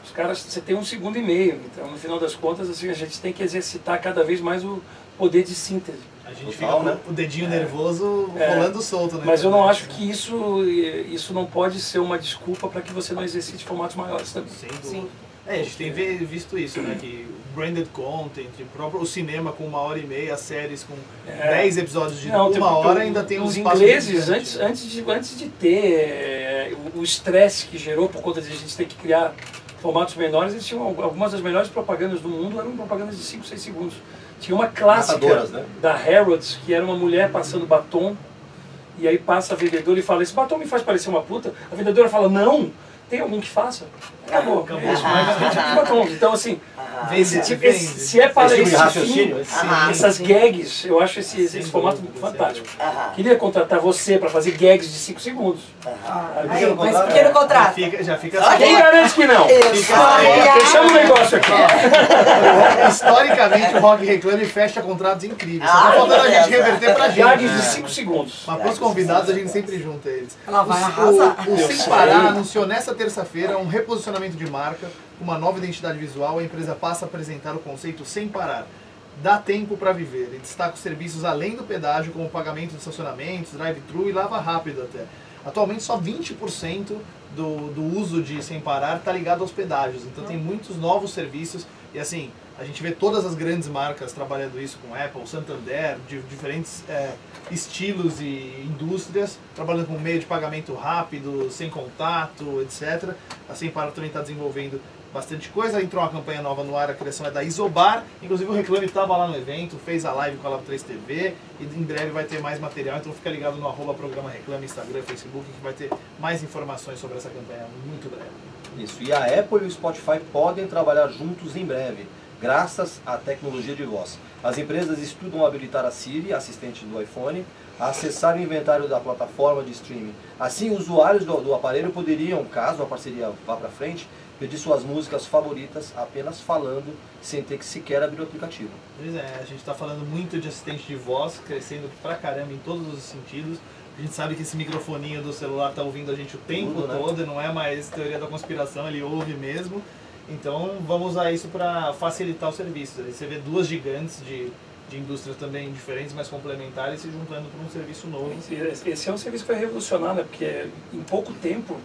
Os caras, você tem 1,5 segundos. Então, no final das contas, assim, a gente tem que exercitar cada vez mais o poder de síntese. A gente fica com o dedinho nervoso rolando solto, né? Mas eu não acho que isso não pode ser uma desculpa para que você não exercite formatos maiores também. Sem dúvida. A gente tem visto isso, né? Que branded content, o cinema com 1h30, as séries com 10 episódios de 1 hora ainda tem uns espaços. Os ingleses, antes de ter o estresse que gerou por conta de a gente ter que criar formatos menores, eles tinham algumas das melhores propagandas do mundo, eram propagandas de 5, 6 segundos. Tinha uma clássica da Harrods, que era uma mulher passando batom, e aí passa a vendedora e fala, esse batom me faz parecer uma puta. A vendedora fala, não, Tem algum que faça? Acabou. Acabou. É isso, mas a gente fica pronto. Então, assim, Vende. se é para Esse tipo de esse raciocínio, fim, essas gags, eu acho esse formato fantástico. Queria contratar você para fazer gags de 5 segundos. Aí, mas pequeno contrato. Já fica Quem garante que não? Fechamos o negócio aqui. Historicamente, o Rock Reclame fecha contratos incríveis. Só tá faltando a gente reverter pra gente. Gags de 5 segundos. Mas pros convidados, a gente sempre junta eles. Ela vai arrasar. O Sem Parar anunciou nesta terça-feira um reposicionamento de marca, com uma nova identidade visual. A empresa passa a apresentar o conceito Sem Parar. Dá tempo para viver. E destaca os serviços além do pedágio, como pagamento de estacionamentos, drive-thru e lava rápido até. Atualmente, só 20% do uso de Sem Parar está ligado aos pedágios. Então, tem muitos novos serviços. E assim, a gente vê todas as grandes marcas trabalhando isso com Apple, Santander, de diferentes estilos e indústrias, trabalhando com meio de pagamento rápido, sem contato, etc. A Sem Parar também está desenvolvendo bastante coisa. Entrou uma campanha nova no ar, a criação é da Isobar. Inclusive o Reclame estava lá no evento, fez a live com a Lab 3 TV e em breve vai ter mais material. Então fica ligado no @programa Reclame, Instagram, Facebook, que vai ter mais informações sobre essa campanha muito breve. Isso, e a Apple e o Spotify podem trabalhar juntos em breve, graças à tecnologia de voz. As empresas estudam habilitar a Siri, assistente do iPhone, a acessar o inventário da plataforma de streaming. Assim, usuários do aparelho poderiam, caso a parceria vá para frente, pedir suas músicas favoritas apenas falando, sem ter que sequer abrir o aplicativo. Pois é, a gente está falando muito de assistente de voz, crescendo pra caramba em todos os sentidos. A gente sabe que esse microfoninho do celular está ouvindo a gente o tempo todo, não é mais teoria da conspiração, ele ouve mesmo. Então vamos usar isso para facilitar o serviço. Aí você vê duas gigantes de indústrias também diferentes, mas complementares, se juntando para um serviço novo. Esse é um serviço que vai revolucionar, né? Porque em pouco tempo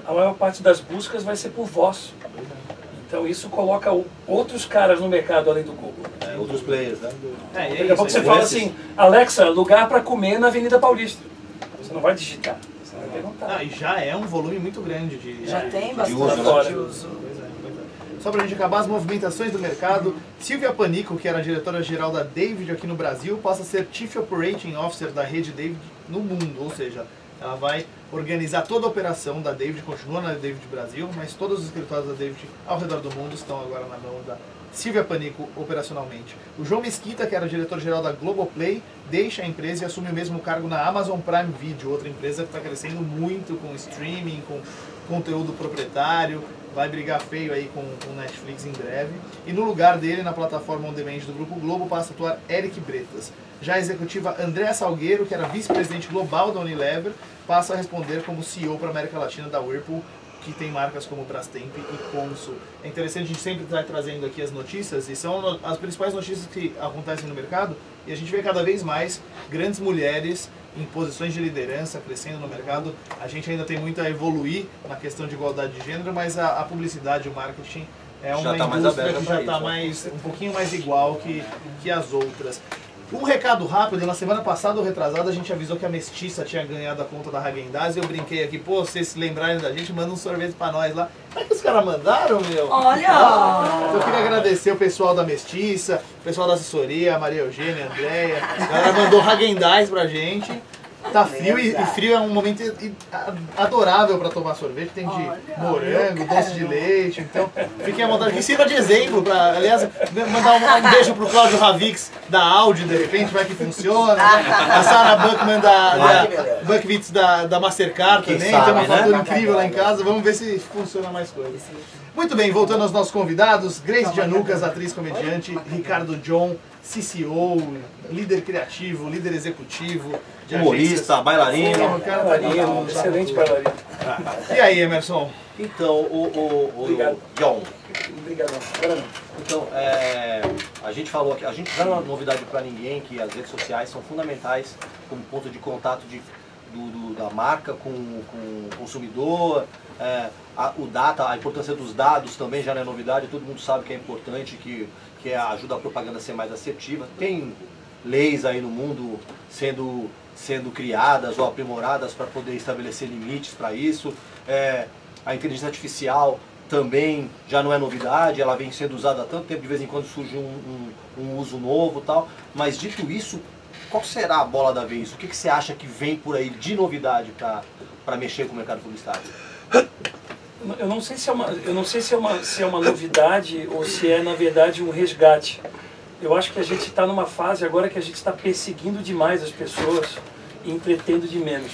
a maior parte das buscas vai ser por voz. Então isso coloca outros caras no mercado além do Google. Outros players, né? Daqui a pouco você fala assim, Alexa, lugar para comer na Avenida Paulista. Você não vai digitar, você vai perguntar. E já é um volume muito grande de Já tem de bastante uso. Pois é. Só para a gente acabar as movimentações do mercado, Silvia Panico, que era a diretora-geral da David aqui no Brasil, passa a ser Chief Operating Officer da rede David no mundo, ou seja, ela vai organizar toda a operação da David, continua na David Brasil, mas todos os escritórios da David ao redor do mundo estão agora na mão da Silvia Panico operacionalmente. O João Mesquita, que era diretor-geral da Globoplay, deixa a empresa e assume o mesmo cargo na Amazon Prime Video, outra empresa que está crescendo muito com streaming, com conteúdo proprietário, vai brigar feio aí com o Netflix em breve. E no lugar dele, na plataforma On Demand do Grupo Globo, passa a atuar Eric Bretas. Já a executiva Andréa Salgueiro, que era vice-presidente global da Unilever, passa a responder como CEO para a América Latina da Whirlpool, que tem marcas como Brastemp e Consul. É interessante, a gente sempre estar trazendo aqui as notícias, e são as principais notícias que acontecem no mercado, e a gente vê cada vez mais grandes mulheres em posições de liderança, crescendo no mercado. A gente ainda tem muito a evoluir na questão de igualdade de gênero, mas a publicidade, o marketing é uma indústria que já está um pouquinho mais igual que as outras. Um recado rápido, na semana passada ou retrasada a gente avisou que a Mestiça tinha ganhado a conta da Häagen-Dazs e eu brinquei aqui, pô, se vocês se lembrarem da gente, manda um sorvete pra nós lá. Como é que os caras mandaram, meu? Olha! Eu queria agradecer o pessoal da Mestiça, o pessoal da assessoria, a Maria Eugênia, a Andréia, a galera mandou Häagen-Dazs pra gente. Tá frio e frio é um momento adorável para tomar sorvete. Tem de morango, doce de leite. Então, fiquem à vontade. Aqui sirva de exemplo. Aliás, mandar um beijo pro Cláudio Ravix da Audi, de repente, vai que funciona. A Sarah Buckman da Buckwitz da Mastercard também. Tem uma fatura incrível lá em casa. Vamos ver se funciona mais coisas. Muito bem, voltando aos nossos convidados. Grace Janucas, atriz comediante. Ricardo John, CCO, líder criativo, líder executivo. Humorista, bailarino. Excelente bailarino. E aí, Emerson? Então, Obrigado. John. Obrigadão. Então, a gente falou aqui, a gente não é novidade para ninguém que as redes sociais são fundamentais como ponto de contato da marca com o consumidor. A importância dos dados também já não é novidade, todo mundo sabe que é importante, que ajuda a propaganda a ser mais assertiva. Tem leis aí no mundo sendo criadas ou aprimoradas para poder estabelecer limites para isso. A inteligência artificial também já não é novidade, ela vem sendo usada há tanto tempo, de vez em quando surge um uso novo e tal. Mas dito isso, qual será a bola da vez? O que você acha que vem por aí de novidade para mexer com o mercado publicitário? eu não sei se é uma novidade ou se é, na verdade, um resgate. Eu acho que a gente está numa fase agora que a gente está perseguindo demais as pessoas e entretendo de menos.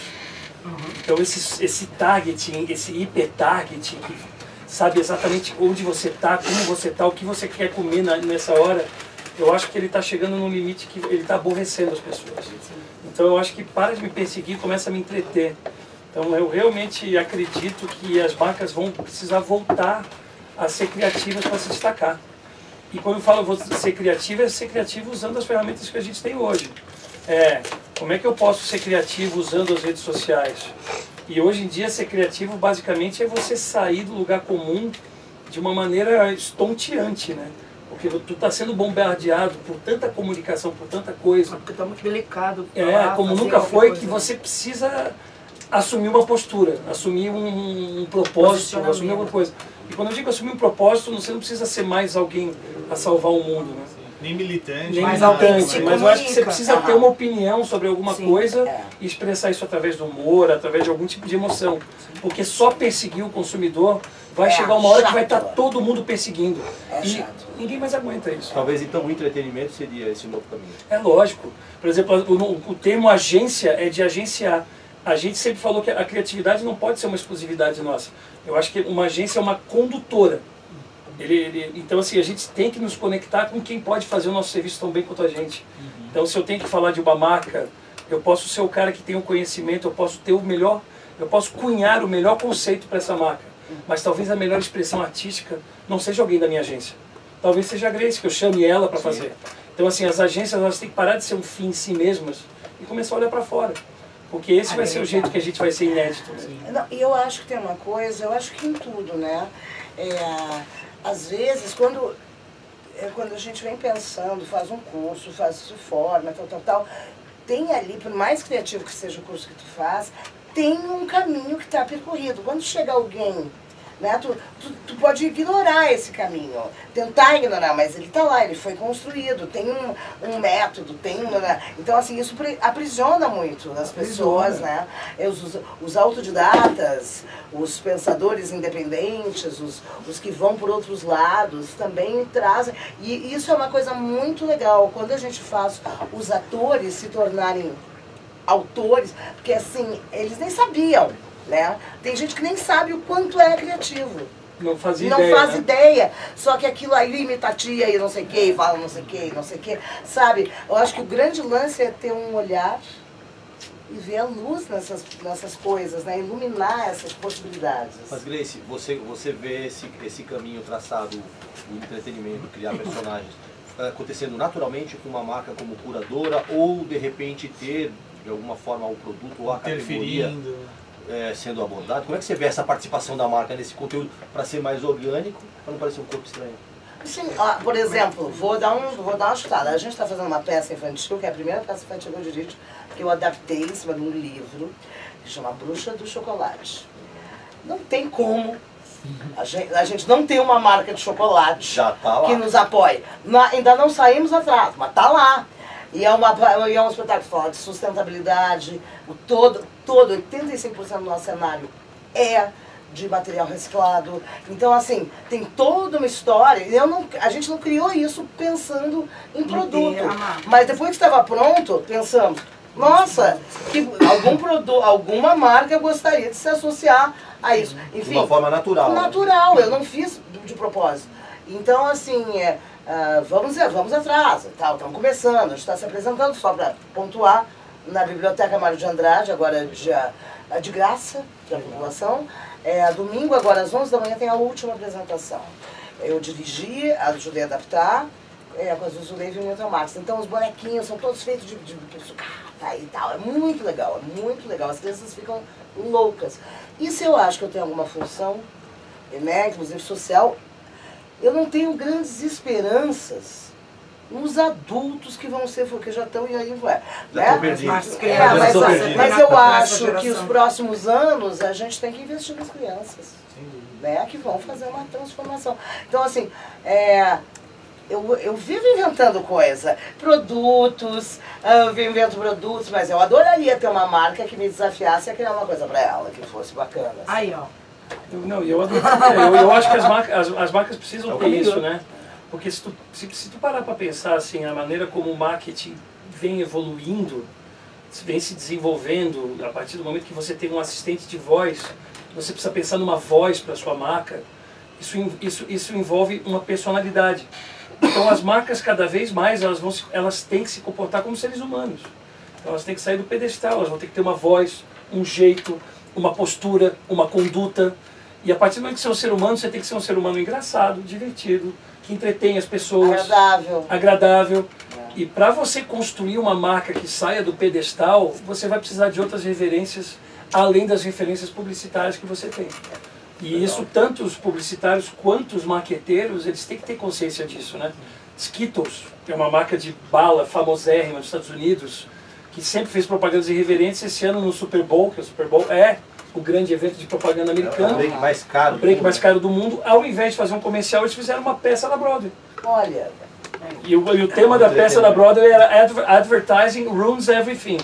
Então esse targeting, esse hiper-targeting, que sabe exatamente onde você está, como você está, o que você quer comer nessa hora, eu acho que ele está chegando num limite que ele está aborrecendo as pessoas. Então eu acho que para de me perseguir, começa a me entreter. Então eu realmente acredito que as marcas vão precisar voltar a ser criativas para se destacar. E quando eu falo vou ser criativo, é ser criativo usando as ferramentas que a gente tem hoje. Como é que eu posso ser criativo usando as redes sociais? E hoje em dia ser criativo basicamente é você sair do lugar comum de uma maneira estonteante, né? Porque tu está sendo bombardeado por tanta comunicação, por tanta coisa. Porque está muito delicado. Como nunca foi, que você precisa assumir uma postura, assumir um propósito, assumir alguma coisa. E quando eu digo assumir um propósito, você não precisa ser mais alguém a salvar o mundo, né? Nem militante. Nem militante, mas eu acho que você precisa ter uma opinião sobre alguma coisa e expressar isso através do humor, através de algum tipo de emoção. Porque só perseguir o consumidor vai chegar uma hora que vai estar todo mundo perseguindo. E ninguém mais aguenta isso. Talvez então o entretenimento seria esse novo caminho. É lógico. Por exemplo, o termo agência é de agenciar. A gente sempre falou que a criatividade não pode ser uma exclusividade nossa. Eu acho que uma agência é uma condutora. Então, assim, a gente tem que nos conectar com quem pode fazer o nosso serviço tão bem quanto a gente. Então, se eu tenho que falar de uma marca, eu posso ser o cara que tem o conhecimento, eu posso ter o melhor, eu posso cunhar o melhor conceito para essa marca. Mas talvez a melhor expressão artística não seja alguém da minha agência. Talvez seja a Grace, que eu chame ela para fazer. Então, assim, as agências elas têm que parar de ser um fim em si mesmas e começar a olhar para fora. Porque esse vai ser o jeito que a gente vai ser inédito. Não, e eu acho que tem uma coisa, eu acho que em tudo, né? Às vezes, quando a gente vem pensando, faz um curso, se forma, tal, tem ali, por mais criativo que seja o curso que tu faz, tem um caminho que está percorrido. Quando chega alguém, né, tu pode ignorar esse caminho, tentar ignorar, mas ele está lá, ele foi construído, tem um método, então assim, isso aprisiona muito as pessoas, né? Os autodidatas, os pensadores independentes, os que vão por outros lados também trazem, e isso é uma coisa muito legal, quando a gente faz os atores se tornarem autores, porque assim, eles nem sabiam. Né? Tem gente que nem sabe o quanto é criativo. Não faz ideia. Só que aquilo aí imita a tia e não sei o que, e fala não sei o que, não sei o que. Sabe? Eu acho que o grande lance é ter um olhar e ver a luz nessas coisas, né? Iluminar essas possibilidades. Mas Grace, você vê esse caminho traçado, o entretenimento, criar personagens, acontecendo naturalmente com uma marca como curadora ou de repente ter de alguma forma o produto ou a categoria sendo abordado? Como é que você vê essa participação da marca nesse conteúdo para ser mais orgânico, para não parecer um corpo estranho? Sim, por exemplo, vou dar uma chutada. A gente está fazendo uma peça infantil, que é a primeira peça infantil que eu dirijo, que eu adaptei em cima de um livro, que chama Bruxa do Chocolate. Não tem como. A gente não tem uma marca de chocolate que nos apoie. Ainda não saímos atrás, mas tá lá. E é um espetáculo que fala de sustentabilidade, todo 85% do nosso cenário é de material reciclado. Então, assim, tem toda uma história. A gente não criou isso pensando em produto. Mas depois que estava pronto, pensamos, nossa, que alguma marca gostaria de se associar a isso. Enfim, de uma forma natural. Natural, eu não fiz de propósito. Então, assim, vamos atrás, estamos começando, a gente está se apresentando, só para pontuar, na Biblioteca Mário de Andrade, agora de graça para a população. Domingo, agora às 11 da manhã, tem a última apresentação. Eu dirigi, ajudei a adaptar, com as Zulei e o Newton Marx. Então os bonequinhos são todos feitos de sucata e tal, é muito legal, as crianças ficam loucas. Isso eu acho que eu tenho alguma função, né, inclusive social. Eu não tenho grandes esperanças nos adultos que vão ser, porque já estão aí, né? Mas eu acho que os próximos anos a gente tem que investir nas crianças, né? Que vão fazer uma transformação. Então, assim, eu vivo inventando coisa, produtos, eu invento produtos, mas eu adoraria ter uma marca que me desafiasse a criar uma coisa para ela, que fosse bacana. Assim. Aí, ó. Eu acho que as marcas precisam ter isso, né? Porque se tu parar para pensar assim, a maneira como o marketing vem evoluindo, vem se desenvolvendo, a partir do momento que você tem um assistente de voz, você precisa pensar numa voz para sua marca, isso envolve uma personalidade. Então as marcas cada vez mais elas têm que se comportar como seres humanos. Então, elas têm que sair do pedestal, elas vão ter que ter uma voz, um jeito, uma postura, uma conduta. E a partir do momento que você é um ser humano, você tem que ser um ser humano engraçado, divertido, que entretém as pessoas. Agradável. E para você construir uma marca que saia do pedestal, você vai precisar de outras referências, além das referências publicitárias que você tem. E isso, tanto os publicitários quanto os marqueteiros, eles têm que ter consciência disso, né? Skittles, que é uma marca de bala famosérrima nos Estados Unidos, que sempre fez propagandas irreverentes. Esse ano no Super Bowl, que o Super Bowl é o grande evento de propaganda americano, o break mais caro, mais caro do mundo, ao invés de fazer um comercial, eles fizeram uma peça na Broadway. Olha. E o tema da peça da Broadway era Advertising Ruins Everything.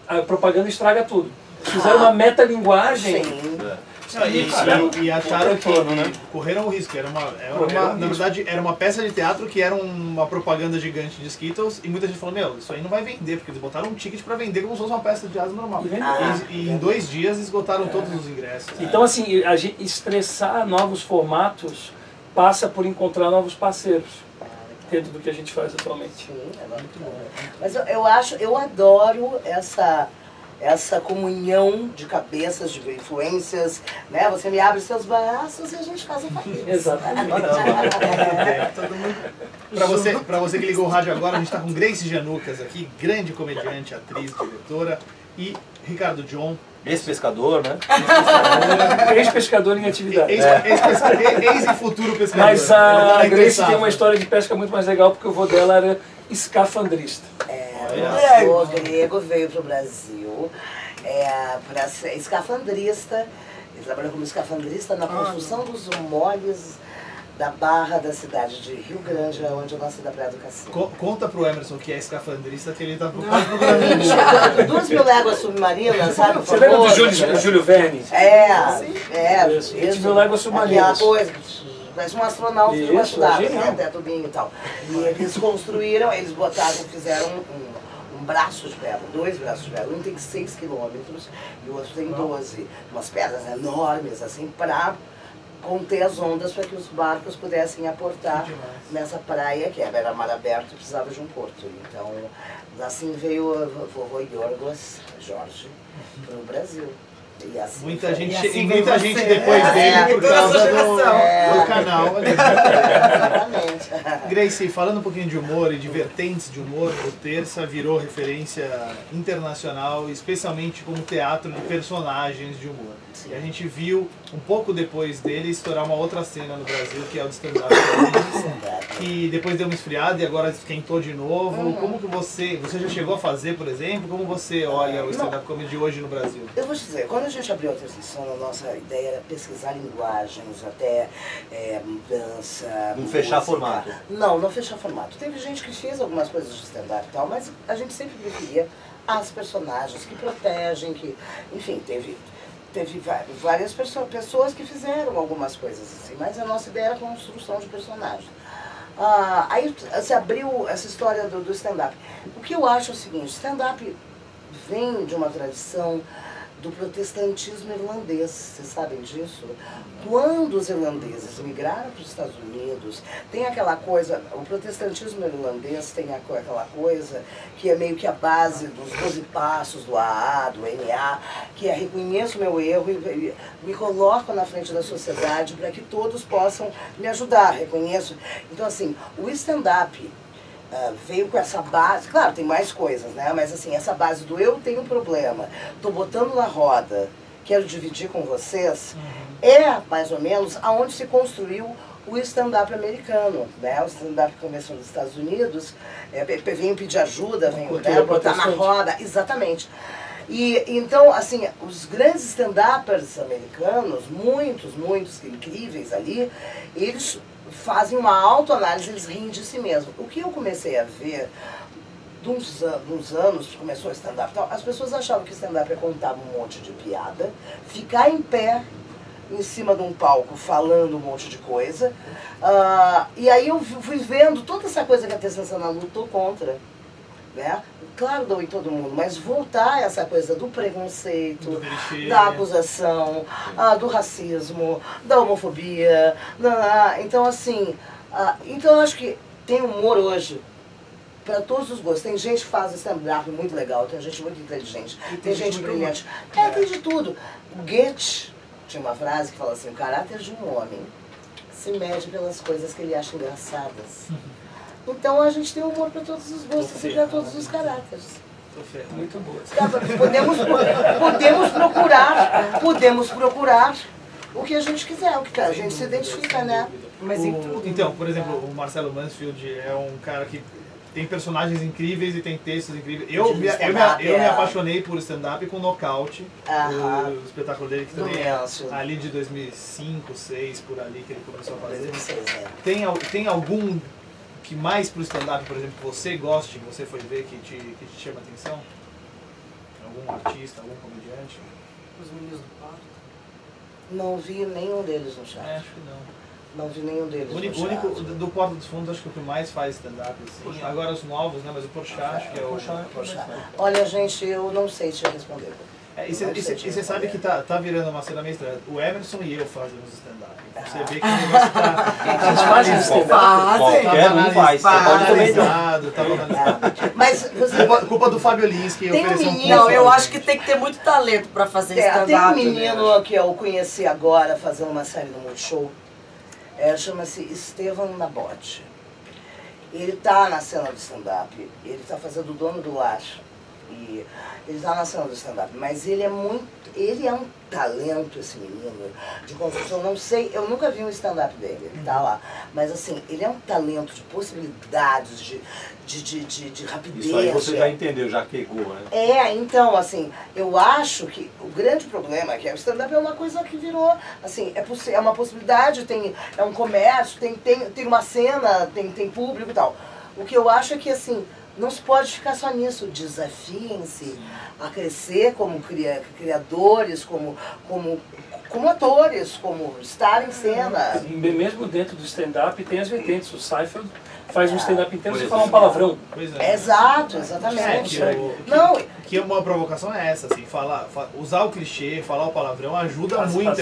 A propaganda estraga tudo. Fizeram uma metalinguagem. E acharam que correram o risco. Na verdade, era uma peça de teatro que era uma propaganda gigante de Skittles, e muita gente falou, meu, isso aí não vai vender, porque eles botaram um ticket para vender como se fosse uma peça de teatro normal. E em 2 dias esgotaram todos os ingressos. Então, assim, estressar novos formatos passa por encontrar novos parceiros dentro do que a gente faz atualmente. Sim, é muito bom. Mas eu adoro essa comunhão de cabeças, de influências, né? Você me abre seus braços e a gente faz a família. Exatamente. Para você que ligou o rádio agora, a gente está com Grace Janucas aqui, grande comediante, atriz, diretora, e Ricardo John. Ex-pescador, né? Ex-pescador em atividade. Ex e futuro pescador. Mas a Grace tem uma história de pesca muito mais legal, porque o avô dela era escafandrista. O grego veio para o Brasil para ser escafandrista. Ele trabalhou como escafandrista na construção dos moles da barra da cidade de Rio Grande, onde eu nasci, da Praia do Cassino. Conta pro Emerson que é escafandrista, que ele tá procurando. 2.000 léguas submarinas, sabe? Você lembra do Júlio Verne? 2.000 léguas submarinas. Aquela coisa, parece um astronauta de uma cidade, até tubinho e tal. E eles construíram, fizeram um braço de pedra, 2 braços de pedra. Um tem 6 quilômetros e o outro tem 12. Umas pedras enormes, assim, para conter as ondas, para que os barcos pudessem aportar nessa praia, que era mar aberto e precisava de um porto. Então, assim veio o vovô Yorgos, Jorge, para o Brasil. E assim muita gente depois dele por causa do canal. Exatamente. Grace, falando um pouquinho de humor e de vertentes de humor, o Terça virou referência internacional, especialmente como teatro de personagens de humor. Sim. E a gente viu, um pouco depois dele, estourar uma outra cena no Brasil, que é o de stand-up comedy, que depois deu uma esfriada e agora esquentou de novo. Como que você já chegou a fazer, por exemplo? Como você olha o stand-up comedy hoje no Brasil? Eu vou te dizer, quando a gente abriu a Terça Insana, a nossa ideia era pesquisar linguagens, até dança, não fechar formato. Não fechar formato. Teve gente que fez algumas coisas de stand-up e tal, mas a gente sempre preferia as personagens que protegem, que, enfim, teve várias pessoas que fizeram algumas coisas assim, mas a nossa ideia era a construção de personagens. Aí se abriu essa história do stand-up. O que eu acho é o seguinte, stand-up vem de uma tradição do protestantismo irlandês, vocês sabem disso? Quando os irlandeses migraram para os Estados Unidos, tem aquela coisa, o protestantismo irlandês tem aquela coisa que é meio que a base dos 12 passos, do AA, do NA, que é reconheço o meu erro e me coloco na frente da sociedade para que todos possam me ajudar, reconheço. Então assim, o stand-up veio com essa base, claro, tem mais coisas, né? Mas assim, essa base do eu tenho um problema, tô botando na roda, quero dividir com vocês, é mais ou menos aonde se construiu o stand-up americano, né? O stand-up que começou nos Estados Unidos, vem pedir ajuda, vem botar na roda, exatamente. E então, assim, os grandes stand-uppers americanos, muitos incríveis ali, eles fazem uma autoanálise, eles riem de si mesmos. O que eu comecei a ver, de uns anos que começou o stand-up, as pessoas achavam que stand-up é contar um monte de piada, ficar em pé em cima de um palco falando um monte de coisa. E aí eu fui vendo toda essa coisa que a Terça Insana lutou contra. Né? Claro, não em todo mundo, mas voltar a essa coisa do preconceito, da acusação, do racismo, da homofobia. Então, assim, então eu acho que tem humor hoje para todos os gostos. Tem gente que faz stand-up muito legal, tem gente muito inteligente, tem gente brilhante. Tem de tudo. O Goethe tinha uma frase que fala assim: o caráter de um homem se mede pelas coisas que ele acha engraçadas. Então a gente tem humor para todos os gostos e para todos os caráteres. Muito boa. Podemos procurar o que a gente quiser, o que a gente se identifica, né? Mas em tudo. Então, por exemplo, o Marcelo Mansfield é um cara que tem personagens incríveis e tem textos incríveis. Eu me apaixonei por stand-up com Knockout, o espetáculo dele, que também é ali de 2005, 2006, por ali que ele começou a fazer. 2006, Tem algum que mais pro stand-up, por exemplo, que você goste, que você foi ver, que te chama a atenção? Algum artista, algum comediante? Os meninos do parque. Não vi nenhum deles no chat. Acho que não. Não vi nenhum deles O único do Porta dos Fundos, acho que é o que mais faz stand-up, assim. Agora os novos, né? Mas o Porchat, acho que é o... Olha, gente, eu não sei te responder. E você sabe que tá virando uma cena meio estranha. O Emerson e eu fazemos stand-up. Você vê que o negócio Vocês fazem stand-up? Qualquer um faz. Você pode também tá Mas culpa do Fábio Lins, que tem ofereceu menino, Não, eu acho que tem que ter muito talento pra fazer stand-up. tem um menino que eu conheci agora fazendo uma série no Multishow. Chama-se Estevam Nabote. Ele tá na cena do stand-up, ele tá fazendo o Dono do Lar. E ele tá na cena do stand-up, mas ele é um talento, esse menino, de construção. Não sei, eu nunca vi um stand-up dele, ele tá lá. Mas assim, ele é um talento de possibilidades, de rapidez. Isso aí você já entendeu, já pegou, né? Então, assim, eu acho que o grande problema é que o stand-up é uma coisa que virou, assim, é uma possibilidade, é um comércio, tem uma cena, tem público e tal. O que eu acho é que, assim, não se pode ficar só nisso. Desafiem-se a crescer como criadores, como atores, como estar em cena. Mesmo dentro do stand-up tem as vertentes. O Seinfeld faz um stand-up inteiro sem falar um palavrão. Pois é. Exato, exatamente. Que uma provocação é essa, assim, usar o clichê, falar o palavrão ajuda muito,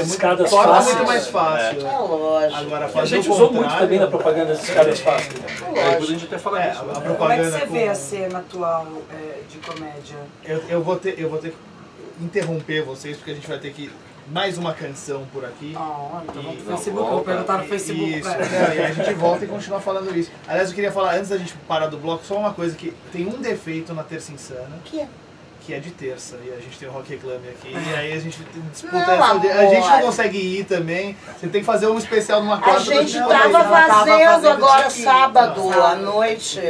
torna muito mais fácil. Lógico. Agora, A gente usou muito também na propaganda das escadas fáceis. Depois a gente até fala disso. A Como é que você vê a cena atual de comédia? Eu vou ter que interromper vocês, porque a gente vai ter que mais uma canção por aqui. Então vamos pro Facebook, eu vou perguntar no Facebook. Isso, e a gente volta e continua falando isso. Aliás, eu queria falar, antes da gente parar do bloco, só uma coisa, que tem um defeito na Terça Insana. Que é de terça, e a gente tem o Rock Reclame aqui, e aí a gente disputa a gente não consegue ir também, você tem que fazer um especial numa quarta. A gente tava fazendo agora sábado à noite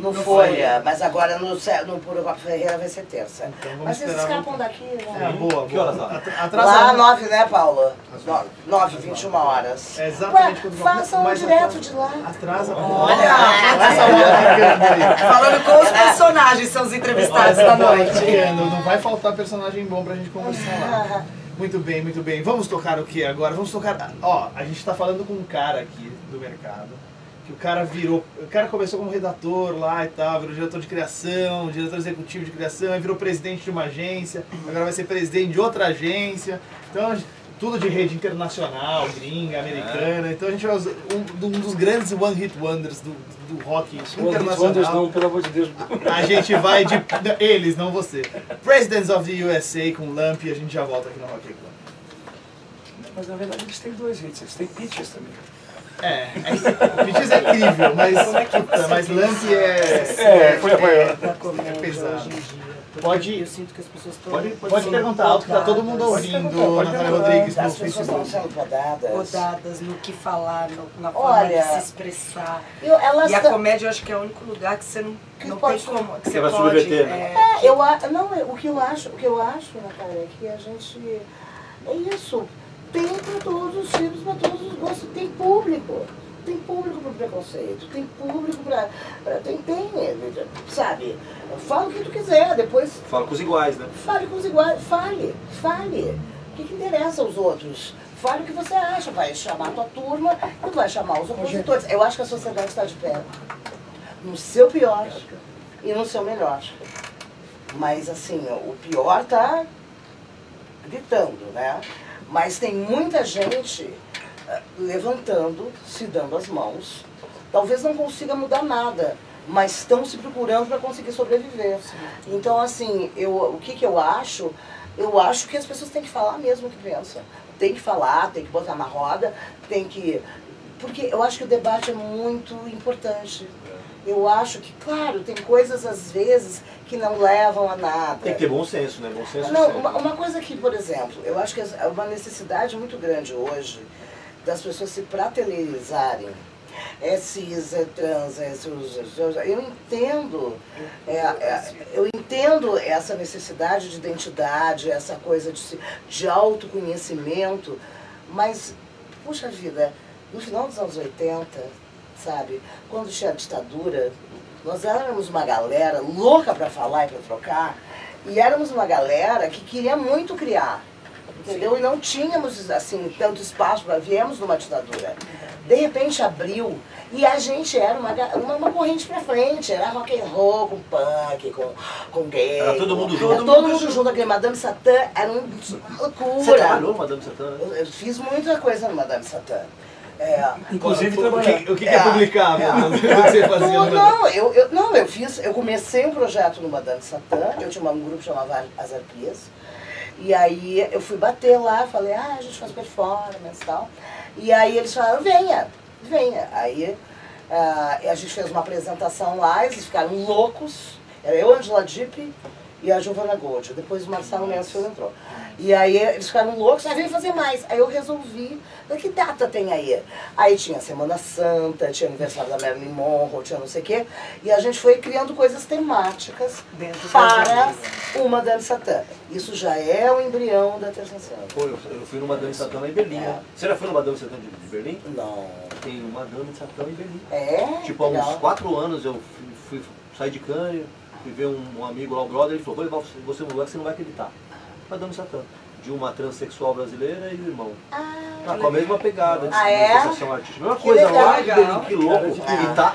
no Folha, mas agura no Puro Copo Ferreira vai ser terça. Então, mas vocês escapam daqui, né? Boa. Que horas lá? Lá 9, né, Paula? 9, 21 horas. É exatamente quando façam direto de lá. Atrasa. Falando com os personagens, são os entrevistados da noite. Não vai faltar personagem bom pra gente conversar lá. Muito bem, muito bem. Vamos tocar o que agora? Vamos tocar... Ó, a gente tá falando com um cara aqui do mercado, que o cara começou como redator lá e tal, virou diretor de criação, diretor executivo de criação, aí virou presidente de uma agência, agora vai ser presidente de outra agência. Então, tudo de rede internacional, gringa, americana. Então a gente vai usar um dos grandes One Hit Wonders do rock internacional. Wonders não, pelo amor de Deus. A gente vai de... Eles, não você. Presidents of the USA com Lamp, e a gente já volta aqui no Rock Reclame. Mas na verdade eles têm dois hits, eles têm Peaches também. Peaches é incrível, mas Lamp foi a maior. É pesado. Eu sinto que as pessoas estão... Pode perguntar alto, que tá todo mundo ouvindo, Natália Rodrigues no As pessoas estão Facebook. sendo rodadas no que falar, na forma de se expressar. E a comédia eu acho que é o único lugar que você não tem como... Que você vai pode subverter, né? O que eu acho, Natália, é que a gente... É isso. Tem para todos os tipos, para todos os gostos. Tem público. Tem público para o preconceito, tem público para... sabe? Fala o que tu quiser, depois... Fala com os iguais, né? Fale com os iguais, fale. O que interessa aos outros? fale o que você acha, vai chamar a tua turma e vai chamar os opositores. Eu acho que a sociedade está de pé. No seu pior e no seu melhor. Mas assim, o pior tá gritando, né? Mas tem muita gente levantando, se dando as mãos. Talvez não consiga mudar nada, mas estão se procurando para conseguir sobreviver. Então assim, o que eu acho? Eu acho que as pessoas têm que falar mesmo o que pensam. Tem que falar, tem que botar na roda, tem que... Porque eu acho que o debate é muito importante. Eu acho que, claro, tem coisas às vezes que não levam a nada. Tem que ter bom senso, né? Bom senso não, sempre. uma coisa que, por exemplo, eu acho que é uma necessidade muito grande hoje das pessoas se prateleirizarem. É cis, é trans, eu entendo essa necessidade de identidade, essa coisa de autoconhecimento, mas, puxa vida, no final dos anos 80, sabe, quando tinha a ditadura, nós éramos uma galera louca para falar e para trocar, e éramos uma galera que queria muito criar, entendeu? E não tínhamos, assim, tanto espaço para... Viemos numa ditadura. De repente abriu, e a gente era uma corrente pra frente, era rock and roll, com punk, com gay. Era todo mundo junto. Todo mundo junto, aquele Madame Satã era uma loucura. Você trabalhou no Madame Satã, né? Eu fiz muita coisa no Madame Satã. Inclusive trabalhar. O que é publicável? O que você fazia no Madame? Eu comecei um projeto no Madame Satã, eu tinha um grupo que chamava As Arpias, e aí eu fui bater lá, falei, a gente faz performance e tal. E aí eles falaram, venha. Aí a gente fez uma apresentação lá, eles ficaram loucos. Era eu, Angela Dipp e a Giovanna Gold. Depois o Marcelo Mansfield entrou. E aí eles ficaram loucos, vem fazer mais. Aí eu resolvi, que data tem aí? Aí tinha Semana Santa, tinha aniversário da Marilyn Monroe, tinha não sei o quê. E a gente foi criando coisas temáticas para o Madame Satã. Isso já é o embrião da Terça Insana. Pô, eu fui no Madame Satã lá em Berlim. Você já foi no Madame Satã de Berlim? Não. Tem um Madame Satã em Berlim. É? Há uns Legal. 4 anos eu saí de Cannes, fui ver um amigo lá, o brother, ele falou, vou levar você num lugar que você não vai acreditar. Madame Satã. De uma transexual brasileira e o irmão. Com a mesma pegada, de associação artística. Mesma coisa legal, lá, legal. que louco.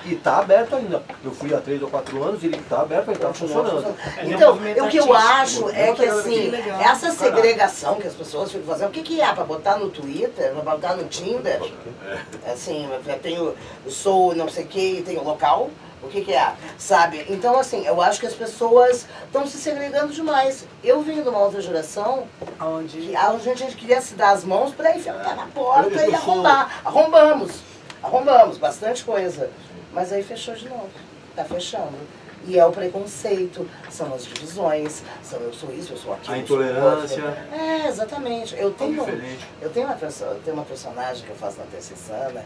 E tá aberto ainda. Eu fui há 3 ou 4 anos e ele tá aberto, ele tá funcionando. Então, o que eu acho é que assim, legal. essa segregação que as pessoas ficam fazendo, o que é? Pra botar no Twitter, pra botar no Tinder? Assim, eu tenho, eu sou não sei o que, tenho local. O que é? Sabe? Então, assim, eu acho que as pessoas estão se segregando demais. Eu vim de uma outra geração onde a gente queria se dar as mãos para enfiar na porta e arrombar. Arrombamos bastante coisa. Mas aí fechou de novo. Tá fechando. E é o preconceito, são as divisões, são eu sou isso, eu sou aquilo. A intolerância. Exatamente. Eu tenho uma personagem que eu faço na Terça Insana,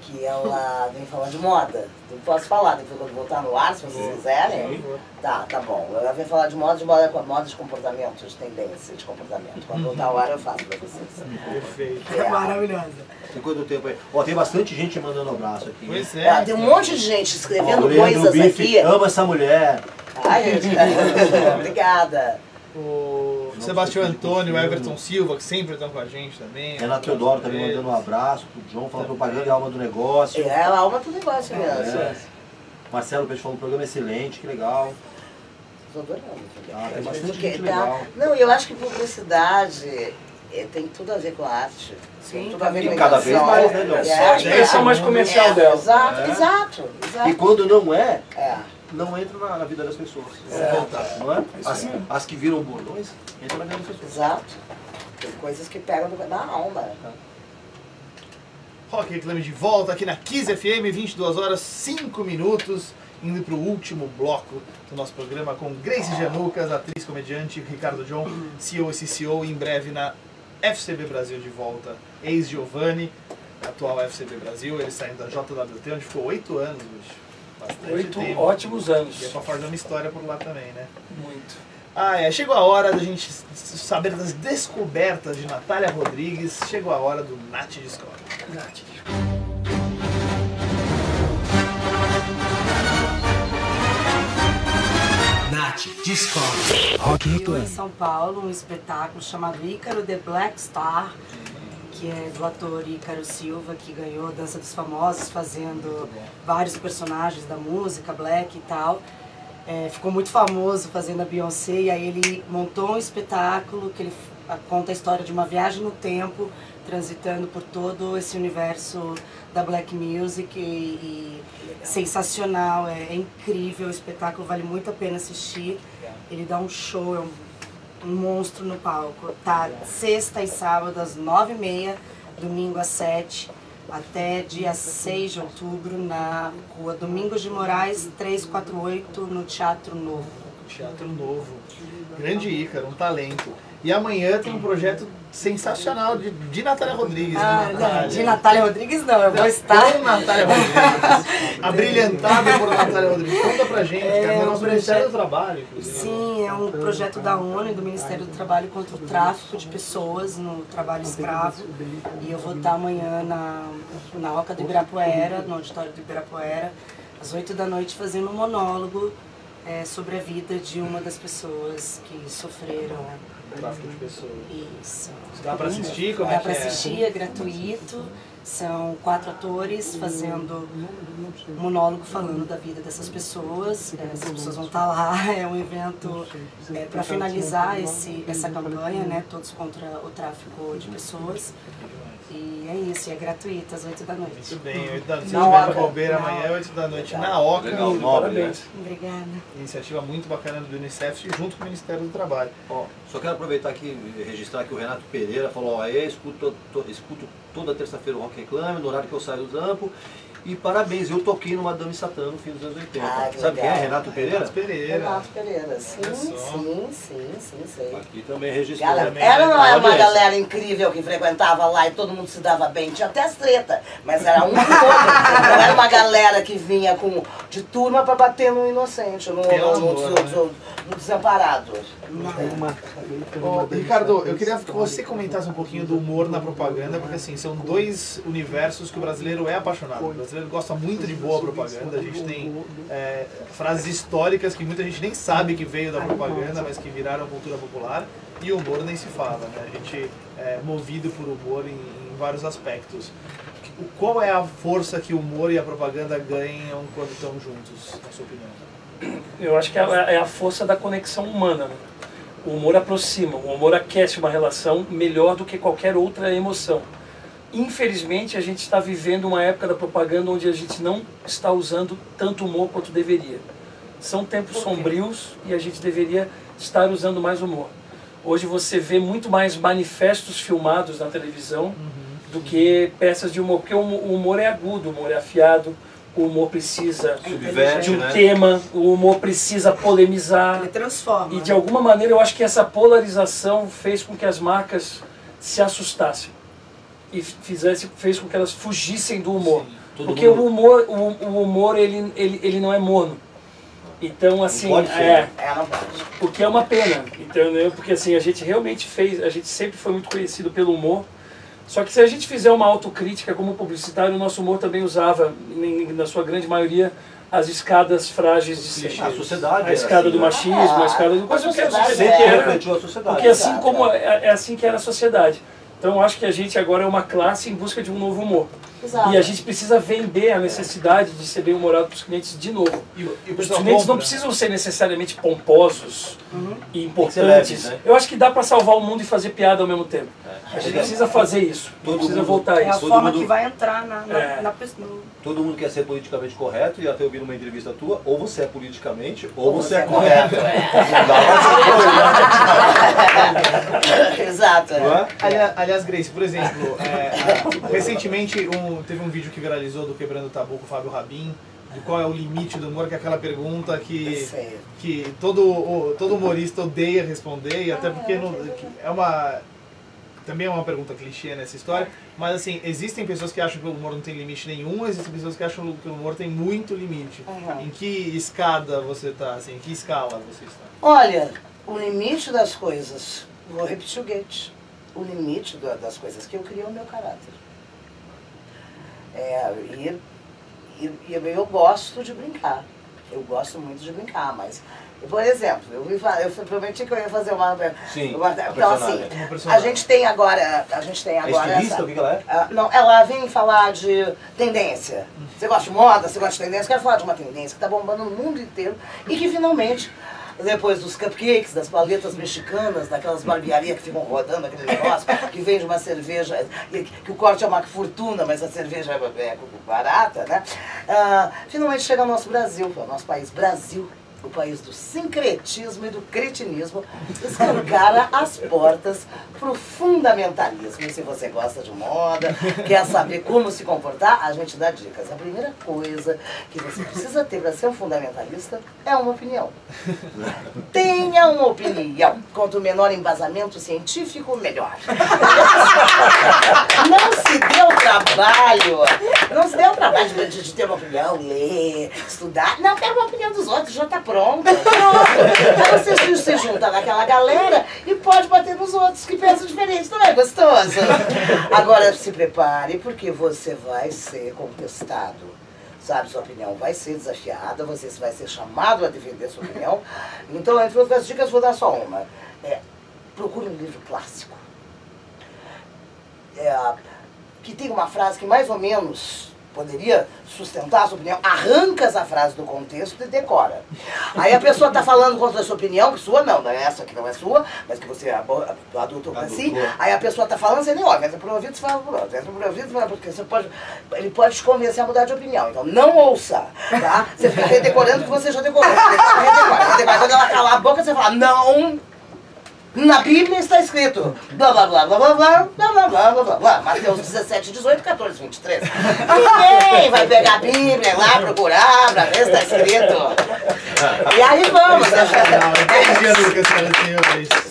que ela vem falar de moda. Não posso falar, depois quando voltar no ar, se vocês quiserem. Tá bom. Ela vem falar de moda de comportamento, de tendência de comportamento. Quando voltar ao ar eu faço pra vocês. Perfeito. É maravilhosa. Tem quanto tempo aí? Ó, tem bastante gente mandando abraço aqui. Pois é. Tem um monte de gente escrevendo Ó, coisas Bife, aqui. ama essa mulher. Ai, gente. Obrigada. O Sebastião Antônio, o Everton Silva, que sempre estão com a gente também. Renato Teodoro também mandando um abraço pro João, falando propaganda e alma do negócio. Ela alma do negócio mesmo. Marcelo Peixe falando um programa excelente, que legal. Tô adorando. Tem bastante Porque gente legal. Não, eu acho que publicidade tem tudo a ver com a arte. Tem tudo a ver E com cada vez mais, né, Léo? É a expressão mais comercial dela. Exato. E quando não é, É. não entra na vida das pessoas. Não é? As que viram bordões, entram na vida das pessoas. Exato. Tem coisas que pegam na alma. Rock Reclame de volta aqui na Kiss FM, 22 horas 5 minutos, indo para o último bloco do nosso programa com Grace Janucas, atriz, comediante, Ricardo John, CEO e CCO, em breve na FCB Brasil de volta, ex-Giovanni, atual FCB Brasil, ele saindo da JWT, onde ficou 8 anos, bicho. Bastante 8 tempo. ótimos anos. E é pra fazer uma história por lá também, né? Muito. Chegou a hora da gente saber das descobertas de Natália Rodrigues, chegou a hora do Nath Descobre. Nath. Nath Descobre. Rock Viu em Reclame. São Paulo um espetáculo chamado Ícaro The Black Star, que é do ator Ícaro Silva, que ganhou Dança dos Famosos, fazendo vários personagens da música, black e tal. Ficou muito famoso fazendo a Beyoncé, e aí ele montou um espetáculo que ele conta a história de uma viagem no tempo, transitando por todo esse universo da black music, e sensacional, é incrível, o espetáculo vale muito a pena assistir. Ele dá um show, é um monstro no palco. Tá sexta e sábado às 9h30, domingo às 7h, até dia 6 de outubro na rua Domingos de Moraes 348, no Teatro Novo. Teatro Novo. Grande Ícaro, um talento. E amanhã tem um projeto sensacional de Natália Rodrigues. De Natália Rodrigues não, eu vou estar... Com Natália Rodrigues. Abrilhantada por Natália Rodrigues. Conta pra gente, cara, é nosso Ministério do Trabalho, inclusive. Sim, é um projeto da ONU e do Ministério do Trabalho contra o tráfico de pessoas no trabalho escravo. E eu vou estar amanhã na Oca do Ibirapuera, no auditório do Ibirapuera, às 8 da noite, fazendo um monólogo sobre a vida de uma das pessoas que sofreram Tráfico de pessoas. isso. Dá pra assistir? Como Dá pra assistir, é gratuito. São 4 atores fazendo um monólogo falando da vida dessas pessoas. Essas pessoas vão estar lá. É um evento para finalizar essa campanha, né? Todos contra o tráfico de pessoas. E é isso, é gratuito, às 8 da noite. Muito bem, 8 da noite. Se tiver bobeira amanhã, 8 da noite na Oca. Legal, parabéns. Obrigada. Iniciativa muito bacana do Unicef junto com o Ministério do Trabalho. Ó, só quero aproveitar aqui e registrar que o Renato Pereira falou, escuto toda terça-feira o Rock Reclame, no horário que eu saio do trampo. E parabéns, eu toquei no Madame Satã no fim dos anos 80. Sabe quem é? Renato Pereira? Renato Pereira, sim, sei. Aqui também registrado. Era uma galera incrível que frequentava lá e todo mundo se dava bem. Tinha até as tretas, mas era um por outro. Não era uma galera que vinha de turma para bater no inocente, no desamparado. Ricardo, eu queria que você comentasse um pouquinho do humor na propaganda, porque assim, são dois universos que o brasileiro é apaixonado. O brasileiro gosta muito de boa propaganda, a gente tem frases históricas que muita gente nem sabe que veio da propaganda, mas que viraram cultura popular, e o humor nem se fala, né? A gente é movido por humor em vários aspectos. Qual é a força que o humor e a propaganda ganham quando estão juntos, na sua opinião? Eu acho que é a força da conexão humana, né? O humor aproxima, o humor aquece uma relação melhor do que qualquer outra emoção. Infelizmente, a gente está vivendo uma época da propaganda onde a gente não está usando tanto humor quanto deveria. São tempos sombrios e a gente deveria estar usando mais humor. Hoje você vê muito mais manifestos filmados na televisão do que peças de humor, porque o humor é agudo, o humor é afiado. O humor precisa de um tema, o humor precisa polemizar. Ele transforma. E de alguma maneira eu acho que essa polarização fez com que as marcas se assustassem. E fez com que elas fugissem do humor. Sim, porque o humor ele não é morno. Então assim, não pode. Porque é uma pena, entendeu? Porque assim, a gente sempre foi muito conhecido pelo humor. Só que se a gente fizer uma autocrítica como publicitário, o nosso humor também usava, na sua grande maioria, as escadas frágeis de ser. A sociedade. A escada do machismo, a escada do... A sociedade refletiu a sociedade. Porque assim como é assim que era a sociedade. Então eu acho que a gente agora é uma classe em busca de um novo humor. Exato. E a gente precisa vender a necessidade de ser bem-humorado para os clientes de novo. Os clientes não precisam ser necessariamente pomposos e importantes. Leves, né? Eu acho que dá para salvar o mundo e fazer piada ao mesmo tempo. A gente precisa fazer isso, precisa voltar a É a isso. forma que vai entrar na pessoa. Todo mundo quer ser politicamente correto, e até ouvindo uma entrevista tua, ou você é politicamente, ou você é correto. Não dá pra ser Exato. Aliás, Grace, por exemplo, recentemente teve um vídeo que viralizou do Quebrando o Tabu com o Fábio Rabin, de qual é o limite do humor, que é aquela pergunta que todo humorista odeia responder, e até porque também é uma pergunta clichê nessa história, mas assim, existem pessoas que acham que o humor não tem limite nenhum, existem pessoas que acham que o humor tem muito limite. Em que escada você está, assim, em que escala você está? Olha, o limite das coisas, vou repetir o Goethe, o limite das coisas que eu crio é o meu caráter. E eu gosto de brincar. Eu gosto muito de brincar, mas... Por exemplo, eu prometi que eu ia fazer uma... Sim, então assim, a gente tem agora... É estilista? O que ela é? Não, ela vem falar de tendência. Você gosta de moda, você gosta de tendência? Eu quero falar de uma tendência que está bombando no mundo inteiro e que finalmente, depois dos cupcakes, das paletas mexicanas, daquelas barbearias que ficam rodando aquele negócio, que vende uma cerveja, que o corte é uma fortuna, mas a cerveja é barata, né? Finalmente chega ao nosso Brasil, ao nosso país, Brasil. O país do sincretismo e do cretinismo escancara as portas para o fundamentalismo. E se você gosta de moda, quer saber como se comportar, a gente dá dicas. A primeira coisa que você precisa ter para ser um fundamentalista é uma opinião. Tenha uma opinião. Quanto menor embasamento científico, melhor. Não se dê o trabalho de ter uma opinião, ler, estudar. Não, quero uma opinião dos outros, já está pronto. Aí você se junta naquela galera e pode bater nos outros que pensam diferente. Não é gostoso? Agora se prepare, porque você vai ser contestado. Sabe, sua opinião vai ser desafiada, você vai ser chamado a defender sua opinião. Então, entre outras dicas, vou dar só uma. Procure um livro clássico. Que tem uma frase que mais ou menos poderia sustentar a sua opinião, arranca essa frase do contexto e decora. Aí a pessoa está falando contra a sua opinião, que sua não é essa que não é sua, mas que você adotou para si. Aí a pessoa está falando, você nem olha, entra por ouvido, você fala por outro, entra por ouvido, você fala porque ele pode te convencer a mudar de opinião. Então não ouça, tá? Você fica redecorando o que você já decorou. Redecora. Quando ela calar a boca, você fala, não. Na Bíblia está escrito blá blá blá blá blá blá blá blá blá blá blá blá. Mateus 17, 18, 14, 23. Ninguém vai pegar a Bíblia lá, procurar pra ver se está escrito. E aí vamos.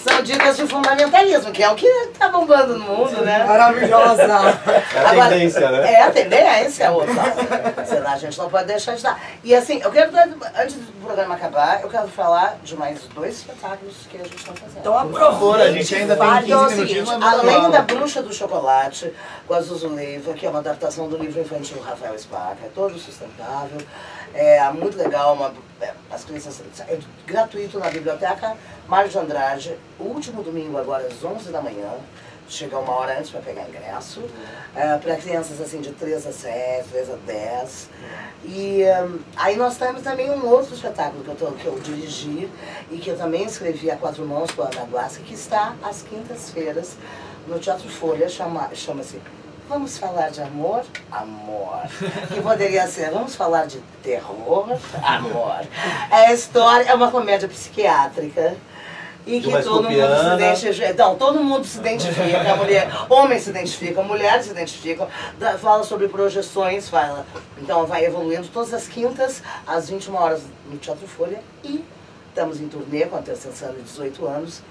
São dicas de fundamentalismo, que é o que está bombando no mundo, né? Maravilhosa. É a tendência, né? É a tendência, outra. Senão a gente não pode deixar de dar. E assim, eu quero, antes do programa acabar, eu quero falar de mais 2 espetáculos que a gente está fazendo. Então, Por favor, a gente ainda tem 15 Então, é o minutinhos. seguinte, mas manda além bala. da Bruxa do Chocolate, com a Zuzu Leiva, que é uma adaptação do livro infantil Rafael Spaca, é todo sustentável, é muito legal, as crianças, é gratuito na Biblioteca Mário de Andrade, o último domingo agora às 11 da manhã, chega 1 hora antes para pegar ingresso, para crianças assim de 3 a 7, 3 a 10. E aí nós temos também um outro espetáculo que eu dirigi e que eu também escrevi a 4 mãos com a Ana Guasca, que está às quintas-feiras no Teatro Folha, chama-se Vamos Falar de Amor? Amor. Que poderia ser Vamos Falar de Terror? Amor. A história é uma comédia psiquiátrica. E que todo mundo se identifica. Então, todo mundo se identifica, a mulher, homens se identificam, mulheres se identificam, fala sobre projeções, fala. Então vai evoluindo todas as quintas, às 21 horas no Teatro Folha. E estamos em turnê com a Terça Insana de 18 anos.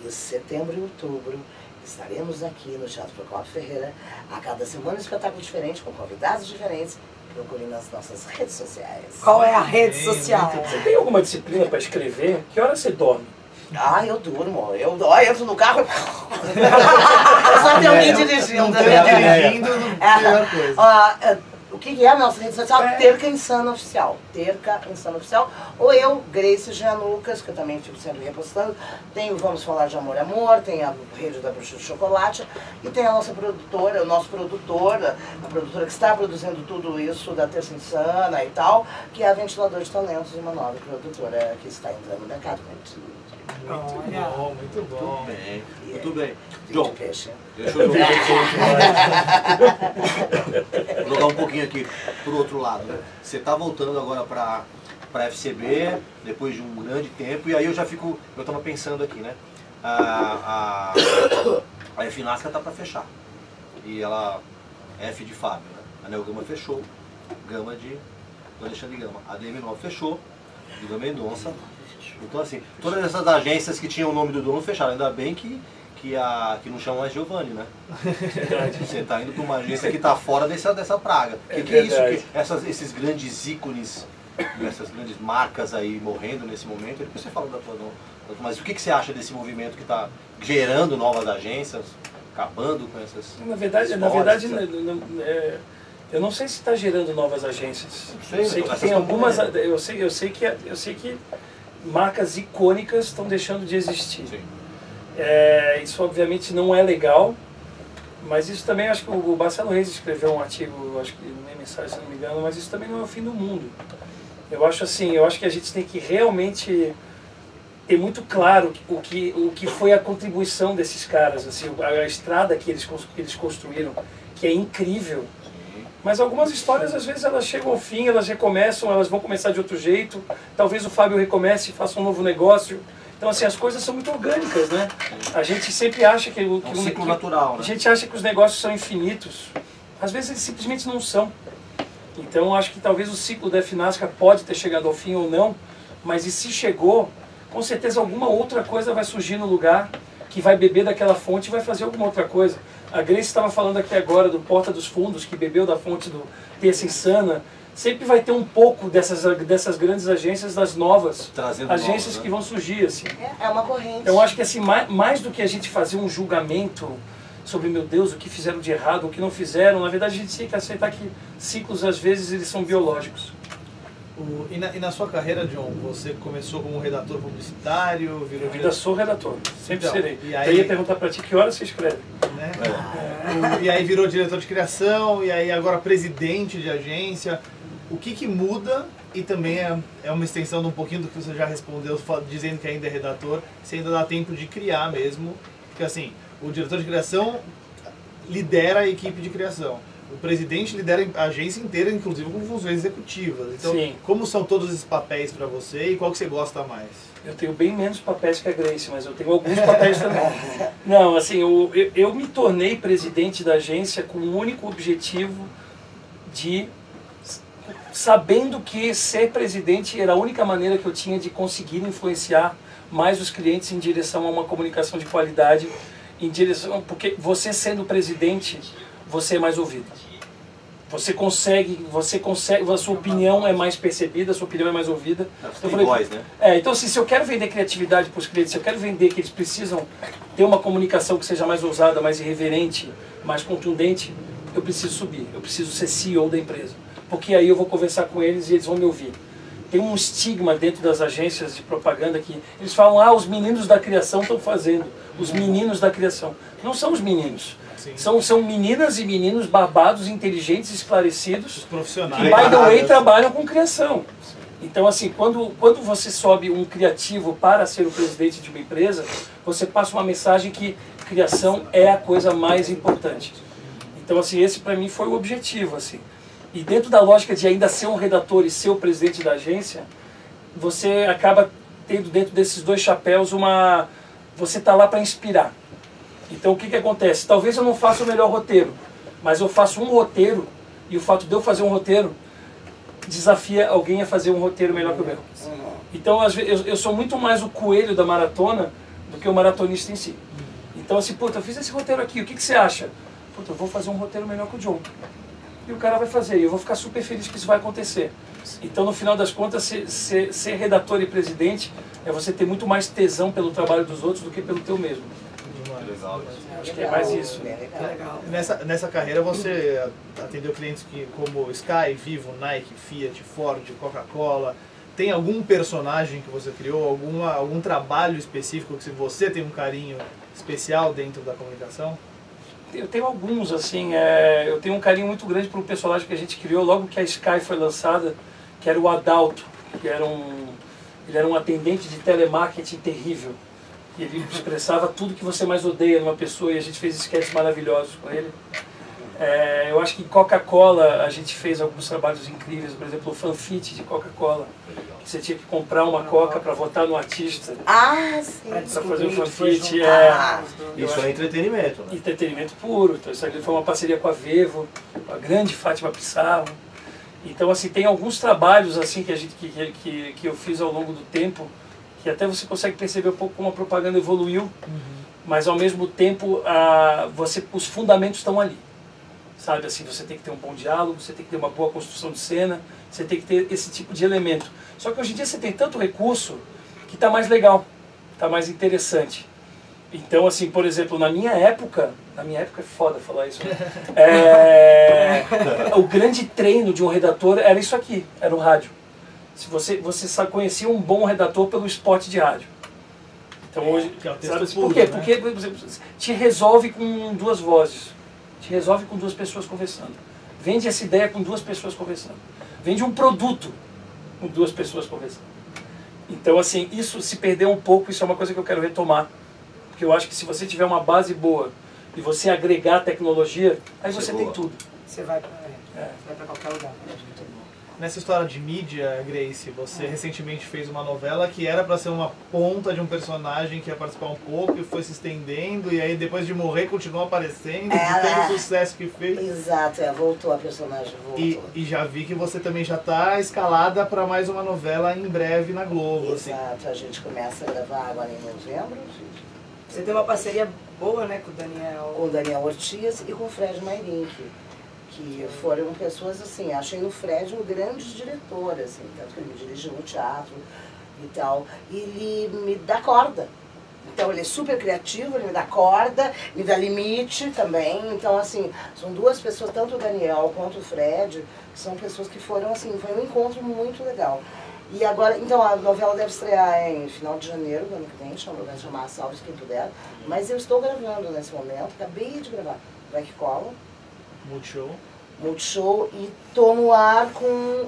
E setembro e outubro estaremos aqui no Teatro Procópio Ferreira, a cada semana um espetáculo diferente, com convidados diferentes. Procure nas nossas redes sociais. Qual é a rede social? Você tem alguma disciplina para escrever? Que hora você dorme? Eu durmo. Eu entro no carro e só tem alguém dirigindo. Melhor coisa. O que é a nossa rede social? Terca Insana Oficial. Terca Insana Oficial. Ou eu, Grace Gianlucas, que eu também fico sempre repostando. Tem o Vamos Falar de Amor, Amor. Tem a Rede da Bruxa de Chocolate. E tem a nossa produtora, o nosso produtor, a produtora que está produzindo tudo isso da Terça Insana e tal, que é a Ventilador de Talentos, uma nova produtora que está entrando no mercado. Muito bom, muito bom. Muito bem. João, Peixe. deixa eu jogar um pouquinho aqui pro outro lado. Né? Você está voltando agora para a FCB, depois de um grande tempo, e aí eu estava pensando aqui, né? A FNASCA está para fechar. E ela, F de Fábio, né? A Neo Gama fechou, Gama de Alexandre Gama. A DM9 fechou, Viva Mendonça. Então assim, todas essas agências que tinham o nome do dono fecharam, ainda bem que não chama mais Giovanni, né? Você está indo para uma agência que está fora dessa praga. Que é isso? Esses grandes ícones, essas grandes marcas aí morrendo nesse momento, depois você fala da tua não. Mas o que você acha desse movimento que está gerando novas agências, acabando com essas... Na verdade Eu não sei se está gerando novas agências. Sei, Eu sei que tem algumas. Eu sei que marcas icônicas estão deixando de existir. Sim. Isso obviamente não é legal, mas isso também, acho que o Marcelo Reis escreveu um artigo, acho que nem mensagem, se não me engano, mas isso também não é o fim do mundo. Eu acho que a gente tem que realmente ter muito claro o que foi a contribuição desses caras, assim, a estrada que eles construíram, que é incrível. Mas algumas histórias, às vezes, elas chegam ao fim, elas recomeçam, elas vão começar de outro jeito. Talvez o Fábio recomece e faça um novo negócio. Então, assim, as coisas são muito orgânicas, né? A gente sempre acha que... É um ciclo natural, né? A gente acha que os negócios são infinitos. Às vezes, eles simplesmente não são. Então, acho que talvez o ciclo da FNASCAR pode ter chegado ao fim ou não, mas e se chegou, com certeza alguma outra coisa vai surgir no lugar, que vai beber daquela fonte e vai fazer alguma outra coisa. A Grace estava falando aqui agora do Porta dos Fundos, que bebeu da fonte do Terça Insana. Sempre vai ter um pouco dessas grandes agências, das novas agências que vão surgir. Assim. É uma corrente. Eu acho que assim, mais do que a gente fazer um julgamento sobre, meu Deus, o que fizeram de errado, o que não fizeram, na verdade a gente tem que aceitar que ciclos, às vezes, eles são biológicos. E na sua carreira, John, você começou como redator publicitário, virou... Eu ainda sou redator, sempre então, serei. E aí, eu ia perguntar para ti que hora você escreve. Né? E aí virou diretor de criação, e aí agora presidente de agência. O que muda, e também é uma extensão de um pouquinho do que você já respondeu, dizendo que ainda é redator, se ainda dá tempo de criar mesmo. Porque assim, o diretor de criação lidera a equipe de criação. O presidente lidera a agência inteira, inclusive com funções executivas. Então, Sim. Como são todos esses papéis para você e qual que você gosta mais? Eu tenho bem menos papéis que a Grace, mas eu tenho alguns papéis também. Não, assim, eu me tornei presidente da agência com o único objetivo de, sabendo que ser presidente era a única maneira que eu tinha de conseguir influenciar mais os clientes em direção a uma comunicação de qualidade, porque você sendo presidente, você é mais ouvido. Você consegue, a sua opinião é mais percebida, a sua opinião é mais ouvida. Você tem voz, né? Então assim, se eu quero vender criatividade para os clientes, se eu quero vender que eles precisam ter uma comunicação que seja mais ousada, mais irreverente, mais contundente, eu preciso subir, eu preciso ser CEO da empresa. Porque aí eu vou conversar com eles e eles vão me ouvir. Tem um estigma dentro das agências de propaganda que eles falam, os meninos da criação estão fazendo. Os meninos da criação. Não são os meninos. São meninas e meninos barbados, inteligentes, esclarecidos, os profissionais que, by the way, trabalham com criação. Então, assim, quando você sobe um criativo para ser o presidente de uma empresa, você passa uma mensagem que criação é a coisa mais importante. Então, assim, esse para mim foi o objetivo, assim. E dentro da lógica de ainda ser um redator e ser o presidente da agência, você acaba tendo dentro desses dois chapéus você está lá para inspirar. Então o que acontece? Talvez eu não faça o melhor roteiro, mas eu faço um roteiro, e o fato de eu fazer um roteiro desafia alguém a fazer um roteiro melhor que o meu. Então às vezes, eu sou muito mais o coelho da maratona do que o maratonista em si. Então assim, puta, eu fiz esse roteiro aqui, o que você acha? Puta, eu vou fazer um roteiro melhor que o John. E o cara vai fazer, e eu vou ficar super feliz que isso vai acontecer. Então no final das contas, ser redator e presidente é você ter muito mais tesão pelo trabalho dos outros do que pelo teu mesmo. Acho que é mais isso. Legal. Nessa carreira você atendeu clientes como Sky, Vivo, Nike, Fiat, Ford, Coca-Cola. Tem algum personagem que você criou, algum trabalho específico que você tem um carinho especial dentro da comunicação? Eu tenho alguns, assim, eu tenho um carinho muito grande por um personagem que a gente criou logo que a Sky foi lançada, que era o Adalto, que ele era um atendente de telemarketing terrível. E ele expressava tudo que você mais odeia numa pessoa, e a gente fez sketches maravilhosos com ele. Eu acho que em Coca-Cola a gente fez alguns trabalhos incríveis, por exemplo, o fanfit de Coca-Cola, que você tinha que comprar uma Coca para votar no artista. Sim. Para fazer o fanfit. Isso é entretenimento, né? Entretenimento puro. Então isso foi uma parceria com a Vevo, com a grande Fátima Pissarro. Então assim, tem alguns trabalhos assim que eu fiz ao longo do tempo, que até você consegue perceber um pouco como a propaganda evoluiu, mas ao mesmo tempo os fundamentos estão ali. Sabe, assim, você tem que ter um bom diálogo, você tem que ter uma boa construção de cena, você tem que ter esse tipo de elemento. Só que hoje em dia você tem tanto recurso que está mais legal, está mais interessante. Então, assim, por exemplo, na minha época é foda falar isso, né? O grande treino de um redator era isso aqui, era o rádio. Se você só conhecia um bom redator pelo spot de rádio. Então hoje, Que é o texto sabe, puro, por quê? né? Porque por exemplo, te resolve com duas vozes, te resolve com duas pessoas conversando. Vende essa ideia com duas pessoas conversando. Vende um produto com duas pessoas conversando. Então, assim, isso se perdeu um pouco, isso é uma coisa que eu quero retomar. Porque eu acho que se você tiver uma base boa e você agregar tecnologia, aí Isso você é tem boa. tudo. Você vai pra qualquer lugar. Nessa história de mídia, Grace, você recentemente fez uma novela que era para ser uma ponta de um personagem que ia participar um pouco e foi se estendendo, e aí depois de morrer continuou aparecendo, teve o sucesso que fez. Exato, voltou a personagem, voltou. E já vi que você também já está escalada para mais uma novela em breve na Globo. Assim. Exato, a gente começa a gravar agora em novembro, Você tem uma parceria boa, né, com o Daniel. com o Daniel Ortiz e com o Fred Mairink, que foram pessoas assim, achei no Fred um grande diretor, assim, tanto que ele me dirigiu no teatro e tal, e ele me dá corda. Então ele é super criativo, ele me dá corda, me dá limite também, então assim, são duas pessoas, tanto o Daniel quanto o Fred, que são pessoas que foram assim, foi um encontro muito legal. E agora, então a novela deve estrear em final de janeiro do ano que vem, vai chamar Salve Quem Puder, mas eu estou gravando nesse momento, acabei de gravar, Vai Que Cola. Multishow, e tô no ar com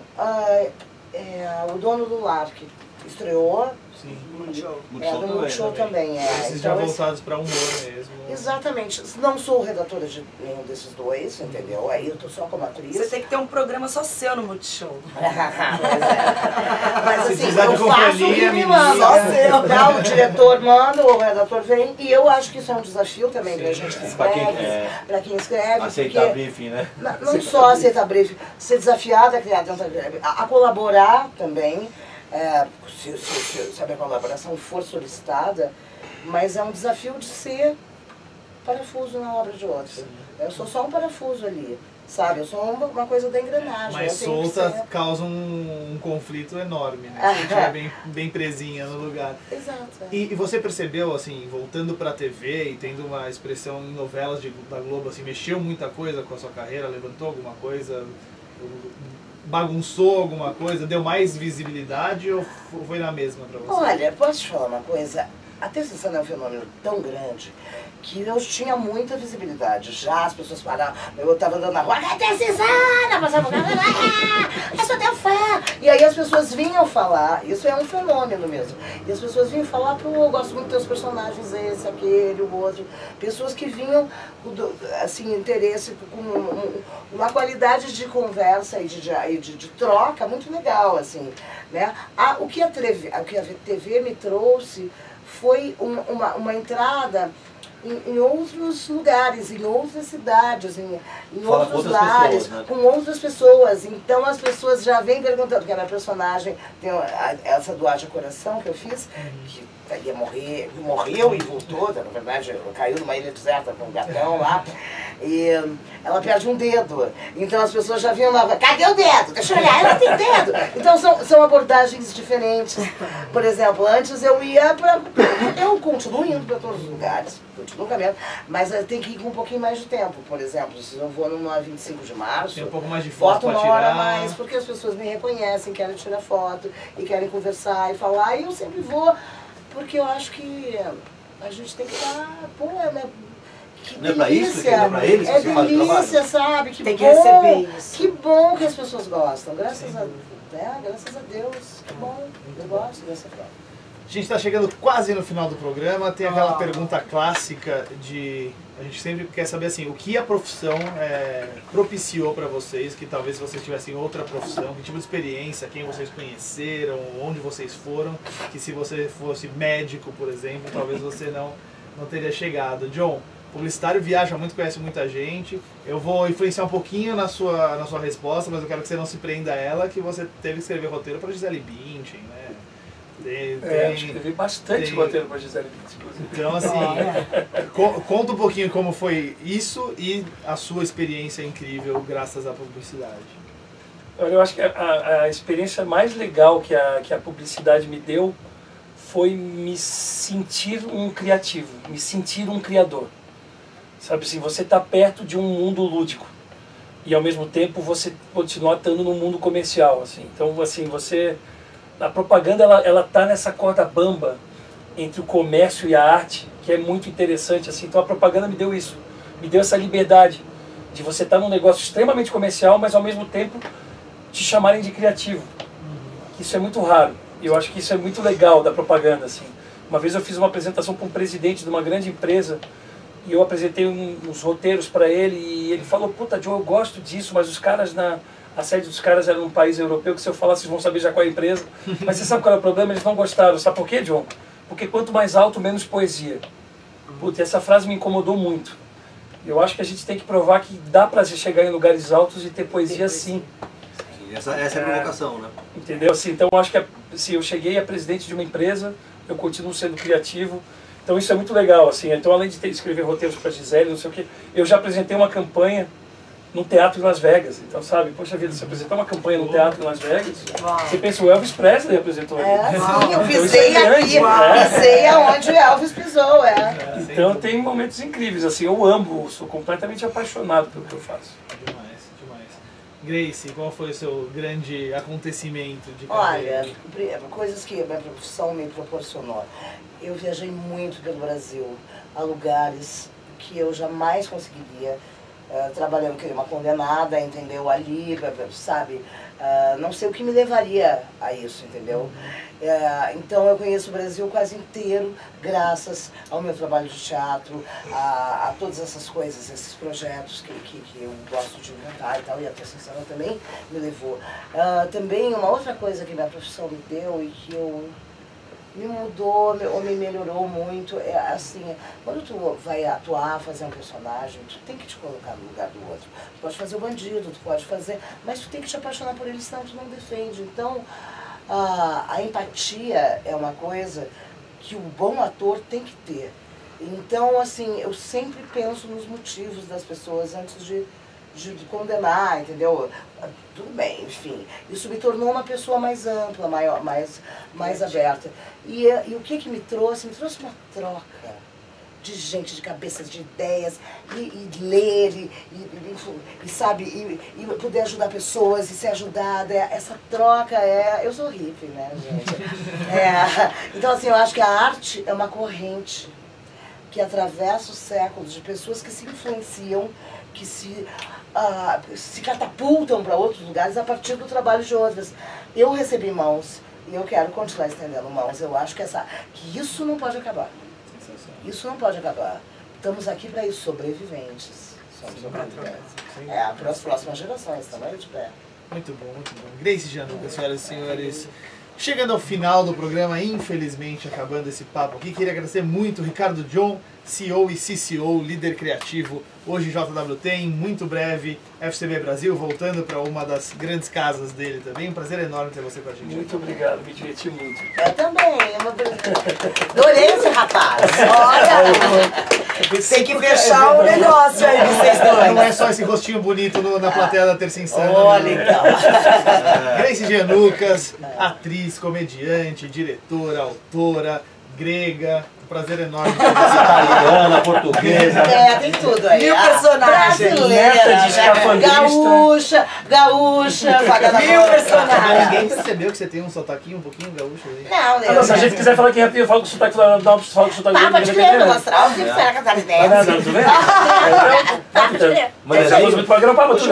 o Dono do Lar, que estreou. Sim. No Multishow também. Esses já voltados para humor mesmo. Exatamente. Não sou redatora de nenhum desses dois, entendeu? Aí eu tô só como atriz. Você tem que ter um programa só seu no Multishow. Mas Se assim, precisar de eu faço o que companhia, me manda. Só seu. Tá? O diretor manda, o redator vem. E eu acho que isso é um desafio também pra gente que Pra quem escreve, pra quem escreve. Aceitar porque briefing, né? não só aceitar briefing, ser desafiado a criar dentro a colaborar também. Se a minha colaboração for solicitada, mas é um desafio de ser parafuso na obra de outro. Eu sou só um parafuso ali, sabe? Eu sou uma coisa da engrenagem. Mas eu tenho solta que ser... causa um conflito enorme, né? Se estiver bem presinha no lugar. Exato. E você percebeu, assim, voltando pra TV e tendo uma expressão em novelas da Globo, assim, mexeu muita coisa com a sua carreira? Levantou alguma coisa? Bagunçou alguma coisa? Deu mais visibilidade ou foi na mesma pra você? Olha, posso te falar uma coisa? A Terceira é um fenômeno tão grande que eu tinha muita visibilidade. Já as pessoas paravam, eu estava andando na rua, a Terceira, passava o carro, eu sou teu fã. E aí as pessoas vinham falar, isso é um fenômeno mesmo. E as pessoas vinham falar, pô, eu gosto muito dos teus personagens, esse, aquele, o outro. Pessoas que vinham, assim, interesse, com uma qualidade de conversa e de troca muito legal, assim, né? O que a TV me trouxe foi uma entrada em outros lugares, em outras cidades, em outros lares, pessoas, né? com outras pessoas. Então as pessoas já vêm perguntando, que a minha personagem, tem essa do Haja Coração que eu fiz, que ia morrer, morreu e voltou, na verdade, caiu numa ilha deserta com um gatão lá, e ela perde um dedo. Então as pessoas já vinham lá, cadê o dedo? Deixa eu olhar, ela tem dedo. Então são abordagens diferentes. Por exemplo, antes eu ia eu continuo indo para todos os lugares, continuo caminhando, mas eu tenho que ir com um pouquinho mais de tempo. Por exemplo, se eu vou numa 25 de março, tem um pouco mais de foto boto uma pra hora tirar. a mais, porque as pessoas me reconhecem, querem tirar foto e querem conversar e falar, e eu sempre vou, porque eu acho que a gente tem que estar, pô, que Não é pra isso? delícia, Não é pra eles que é você faz o delícia, sabe? Que Tem que bom, receber isso. que bom que as pessoas gostam, graças a Deus, que bom, eu gosto dessa forma. A gente está chegando quase no final do programa, tem aquela pergunta clássica de... A gente sempre quer saber assim, o que a profissão propiciou para vocês, que talvez vocês tivessem outra profissão, que tipo de experiência, quem vocês conheceram, onde vocês foram, que se você fosse médico, por exemplo, talvez você não teria chegado. John, publicitário viaja muito, conhece muita gente, eu vou influenciar um pouquinho na sua resposta, mas eu quero que você não se prenda a ela, que você teve que escrever roteiro para Gisele Bündchen, né? Escrevi bastante roteiro para Gisele Bündchen. Então, assim, conta um pouquinho como foi isso e a sua experiência incrível graças à publicidade. Eu acho que a experiência mais legal que a publicidade me deu foi me sentir um criativo, me sentir um criador. Sabe assim, você está perto de um mundo lúdico e ao mesmo tempo você continuar estando no mundo comercial, assim. Então, assim, a propaganda ela tá nessa corda bamba entre o comércio e a arte, que é muito interessante, assim. Então a propaganda me deu isso, me deu essa liberdade de você estar num negócio extremamente comercial, mas ao mesmo tempo te chamarem de criativo. Isso é muito raro. E eu acho que isso é muito legal da propaganda, assim. Uma vez eu fiz uma apresentação para um presidente de uma grande empresa e eu apresentei uns roteiros para ele e ele falou: puta, Joe, eu gosto disso, mas os caras a sede dos caras era num país europeu que se eu falar vocês vão saber já qual é a empresa. Mas você sabe qual é o problema? Eles não gostaram. Sabe por quê, John? Porque quanto mais alto, menos poesia. Puta, essa frase me incomodou muito. Eu acho que a gente tem que provar que dá pra chegar em lugares altos e ter poesia sim. Essa é a provocação, né? Entendeu? Assim, então eu acho que se eu cheguei a presidente de uma empresa, eu continuo sendo criativo. Então isso é muito legal, assim. Então além de escrever roteiros para Gisele, não sei o quê, eu já apresentei uma campanha num teatro em Las Vegas. Então, sabe, poxa vida, você apresentar uma campanha num teatro em Las Vegas, você pensa, o Elvis Presley apresentou ali. Sim, eu Então, pisei isso é grande, aqui, pisei aonde o Elvis pisou, Então tem momentos incríveis, assim, eu amo, sou completamente apaixonado pelo que eu faço. Demais, demais. Grace, qual foi o seu grande acontecimento de carreira? Olha, coisas que a minha profissão me proporcionou. Eu viajei muito pelo Brasil, a lugares que eu jamais conseguiria. Trabalhando que uma condenada, entendeu? Ali, sabe? Não sei o que me levaria a isso, entendeu? Então eu conheço o Brasil quase inteiro, graças ao meu trabalho de teatro, a todas essas coisas, esses projetos que eu gosto de montar e tal, e a Terça Insana também me levou. Também uma outra coisa que minha profissão me deu e que me mudou ou me melhorou muito, é assim, quando tu vai atuar, fazer um personagem, tu tem que te colocar no lugar do outro. Tu pode fazer o bandido, tu pode fazer, mas tu tem que te apaixonar por ele, senão tu não defende. Então, a empatia é uma coisa que o bom ator tem que ter. Então, assim, eu sempre penso nos motivos das pessoas antes de condenar, entendeu? Tudo bem, enfim. Isso me tornou uma pessoa mais ampla, mais aberta. E o que me trouxe? Me trouxe uma troca de gente, de cabeças, de ideias, e ler, e sabe, e poder ajudar pessoas, e ser ajudada. Essa troca eu sou hippie, né, gente? Então, assim, eu acho que a arte é uma corrente que atravessa os séculos de pessoas que se influenciam, que se catapultam para outros lugares a partir do trabalho de outras. Eu recebi mãos e eu quero continuar estendendo mãos. Eu acho que isso não pode acabar. Isso não pode acabar. Estamos aqui para isso, sobreviventes. Somos sobreviventes. Para as próximas gerações também de pé. Muito bom, muito bom. Grace Januca, senhoras e senhores. Chegando ao final do programa, infelizmente acabando esse papo aqui, queria agradecer muito o Ricardo John, CEO e CCO, líder criativo, hoje JWT, em muito breve FCB Brasil, voltando para uma das grandes casas dele também. Um prazer enorme ter você com a gente. Muito obrigado, me diverti muito. Eu também, adorei esse rapaz. Olha, tem que fechar o negócio aí, vocês dois. Não é só esse rostinho bonito na plateia da Terça Insana. Olha, então. Grace Janucas, atriz, comediante, diretora, autora, grega. Prazer enorme. Italiana, portuguesa. Tem tudo aí. Mil personagens. Brasileira, de escafandrista. Gaúcha, vagabunda. Mil personagens. Ninguém percebeu que você tem um sotaquinho um pouquinho gaúcho aí? Não, Se a gente quiser falar que é eu falo com sotaque falando, não, falo com sotaque pode crer, eu mostrar o que era catarinense. Não, tudo bem? Pode crer. Mas essa música do programa para tudo,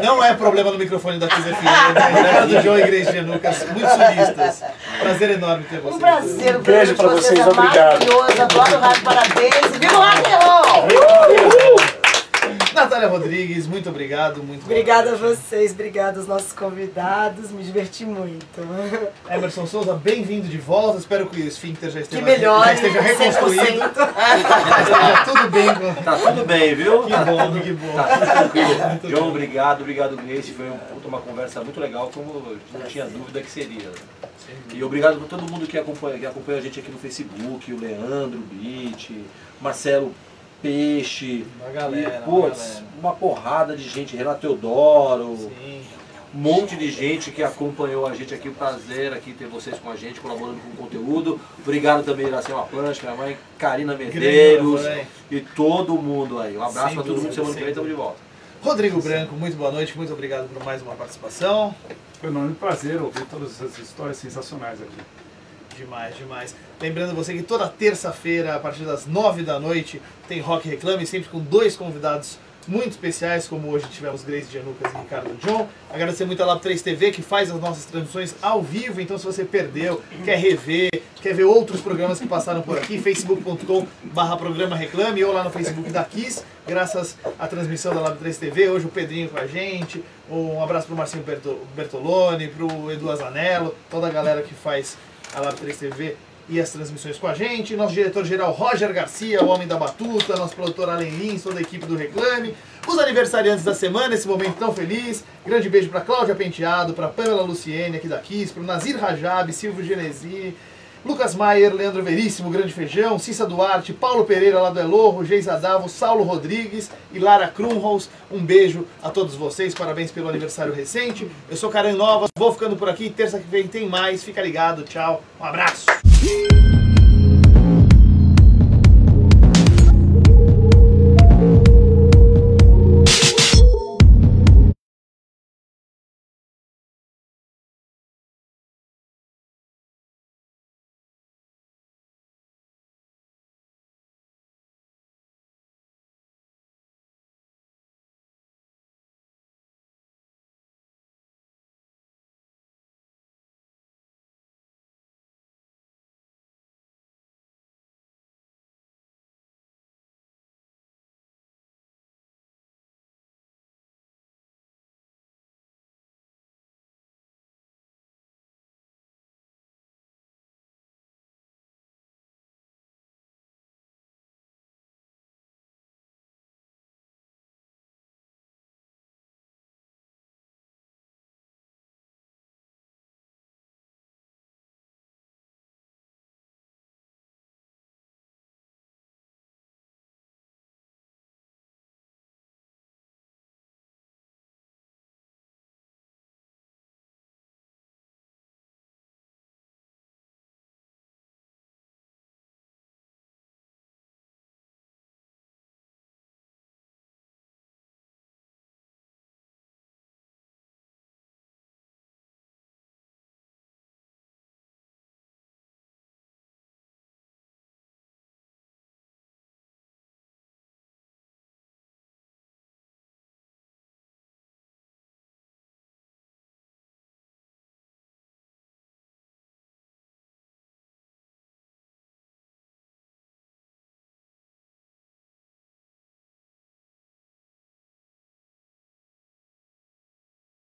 Não é problema no microfone da Kiss FM. Ricardo John e Grace Janucas, muito solistas. Prazer enorme ter vocês. Um prazer, Um beijo pra vocês, obrigado. Maravilhoso, adoro o rádio, parabéns. Viva o rock and roll! Natália Rodrigues, muito obrigado. Obrigada a vocês, obrigada aos nossos convidados, me diverti muito. Emerson Souza, bem-vindo de volta. Espero que o esfíncter já esteja 100%. Esteja tudo bem. Tá tudo bem, viu? Que bom, que bom. Tá tudo tranquilo. John, obrigado Grace. Foi uma conversa muito legal, como eu não tinha dúvida que seria. E obrigado a todo mundo que acompanha a gente aqui no Facebook, o Leandro, o Brit, Marcelo Peixe, Uma galera, uma porrada de gente, Renato Teodoro, Sim. um monte de gente que acompanhou a gente aqui, o prazer aqui ter vocês com a gente, colaborando com o conteúdo. Obrigado também, Iracema Planche, minha mãe, Karina Medeiros e todo mundo aí. Um abraço para todo mundo, semana que vem estamos de volta. Rodrigo Branco, muito boa noite, muito obrigado por mais uma participação. Foi um enorme prazer ouvir todas essas histórias sensacionais aqui. Demais, demais. Lembrando você que toda terça-feira, a partir das 9 da noite, tem Rock Reclame, sempre com 2 convidados muito especiais, como hoje tivemos Grace Gianlucas e Ricardo John. Agradecer muito a Lab 3 TV, que faz as nossas transmissões ao vivo, então se você perdeu, quer rever, quer ver outros programas que passaram por aqui, facebook.com/programa Reclame, ou lá no Facebook da Kiss, graças à transmissão da Lab 3 TV, hoje o Pedrinho com a gente, um abraço para o Marcinho Bertoloni, para o Edu Azanello, toda a galera que faz a Lab 3 TV e as transmissões com a gente, nosso diretor-geral Roger Garcia, o homem da batuta, nosso produtor Allen Lins, toda a equipe do Reclame, os aniversariantes da semana, esse momento tão feliz, grande beijo para Cláudia Penteado, para Pamela Luciene aqui da Kiss, para o Nazir Rajab, Silvio Genesi, Lucas Maier, Leandro Veríssimo, Grande Feijão, Cissa Duarte, Paulo Pereira lá do Elorro, Geis Adavo, Saulo Rodrigues e Lara Krumholz. Um beijo a todos vocês, parabéns pelo aniversário recente. Eu sou Karen Novas, vou ficando por aqui, terça que vem tem mais, fica ligado, tchau, um abraço!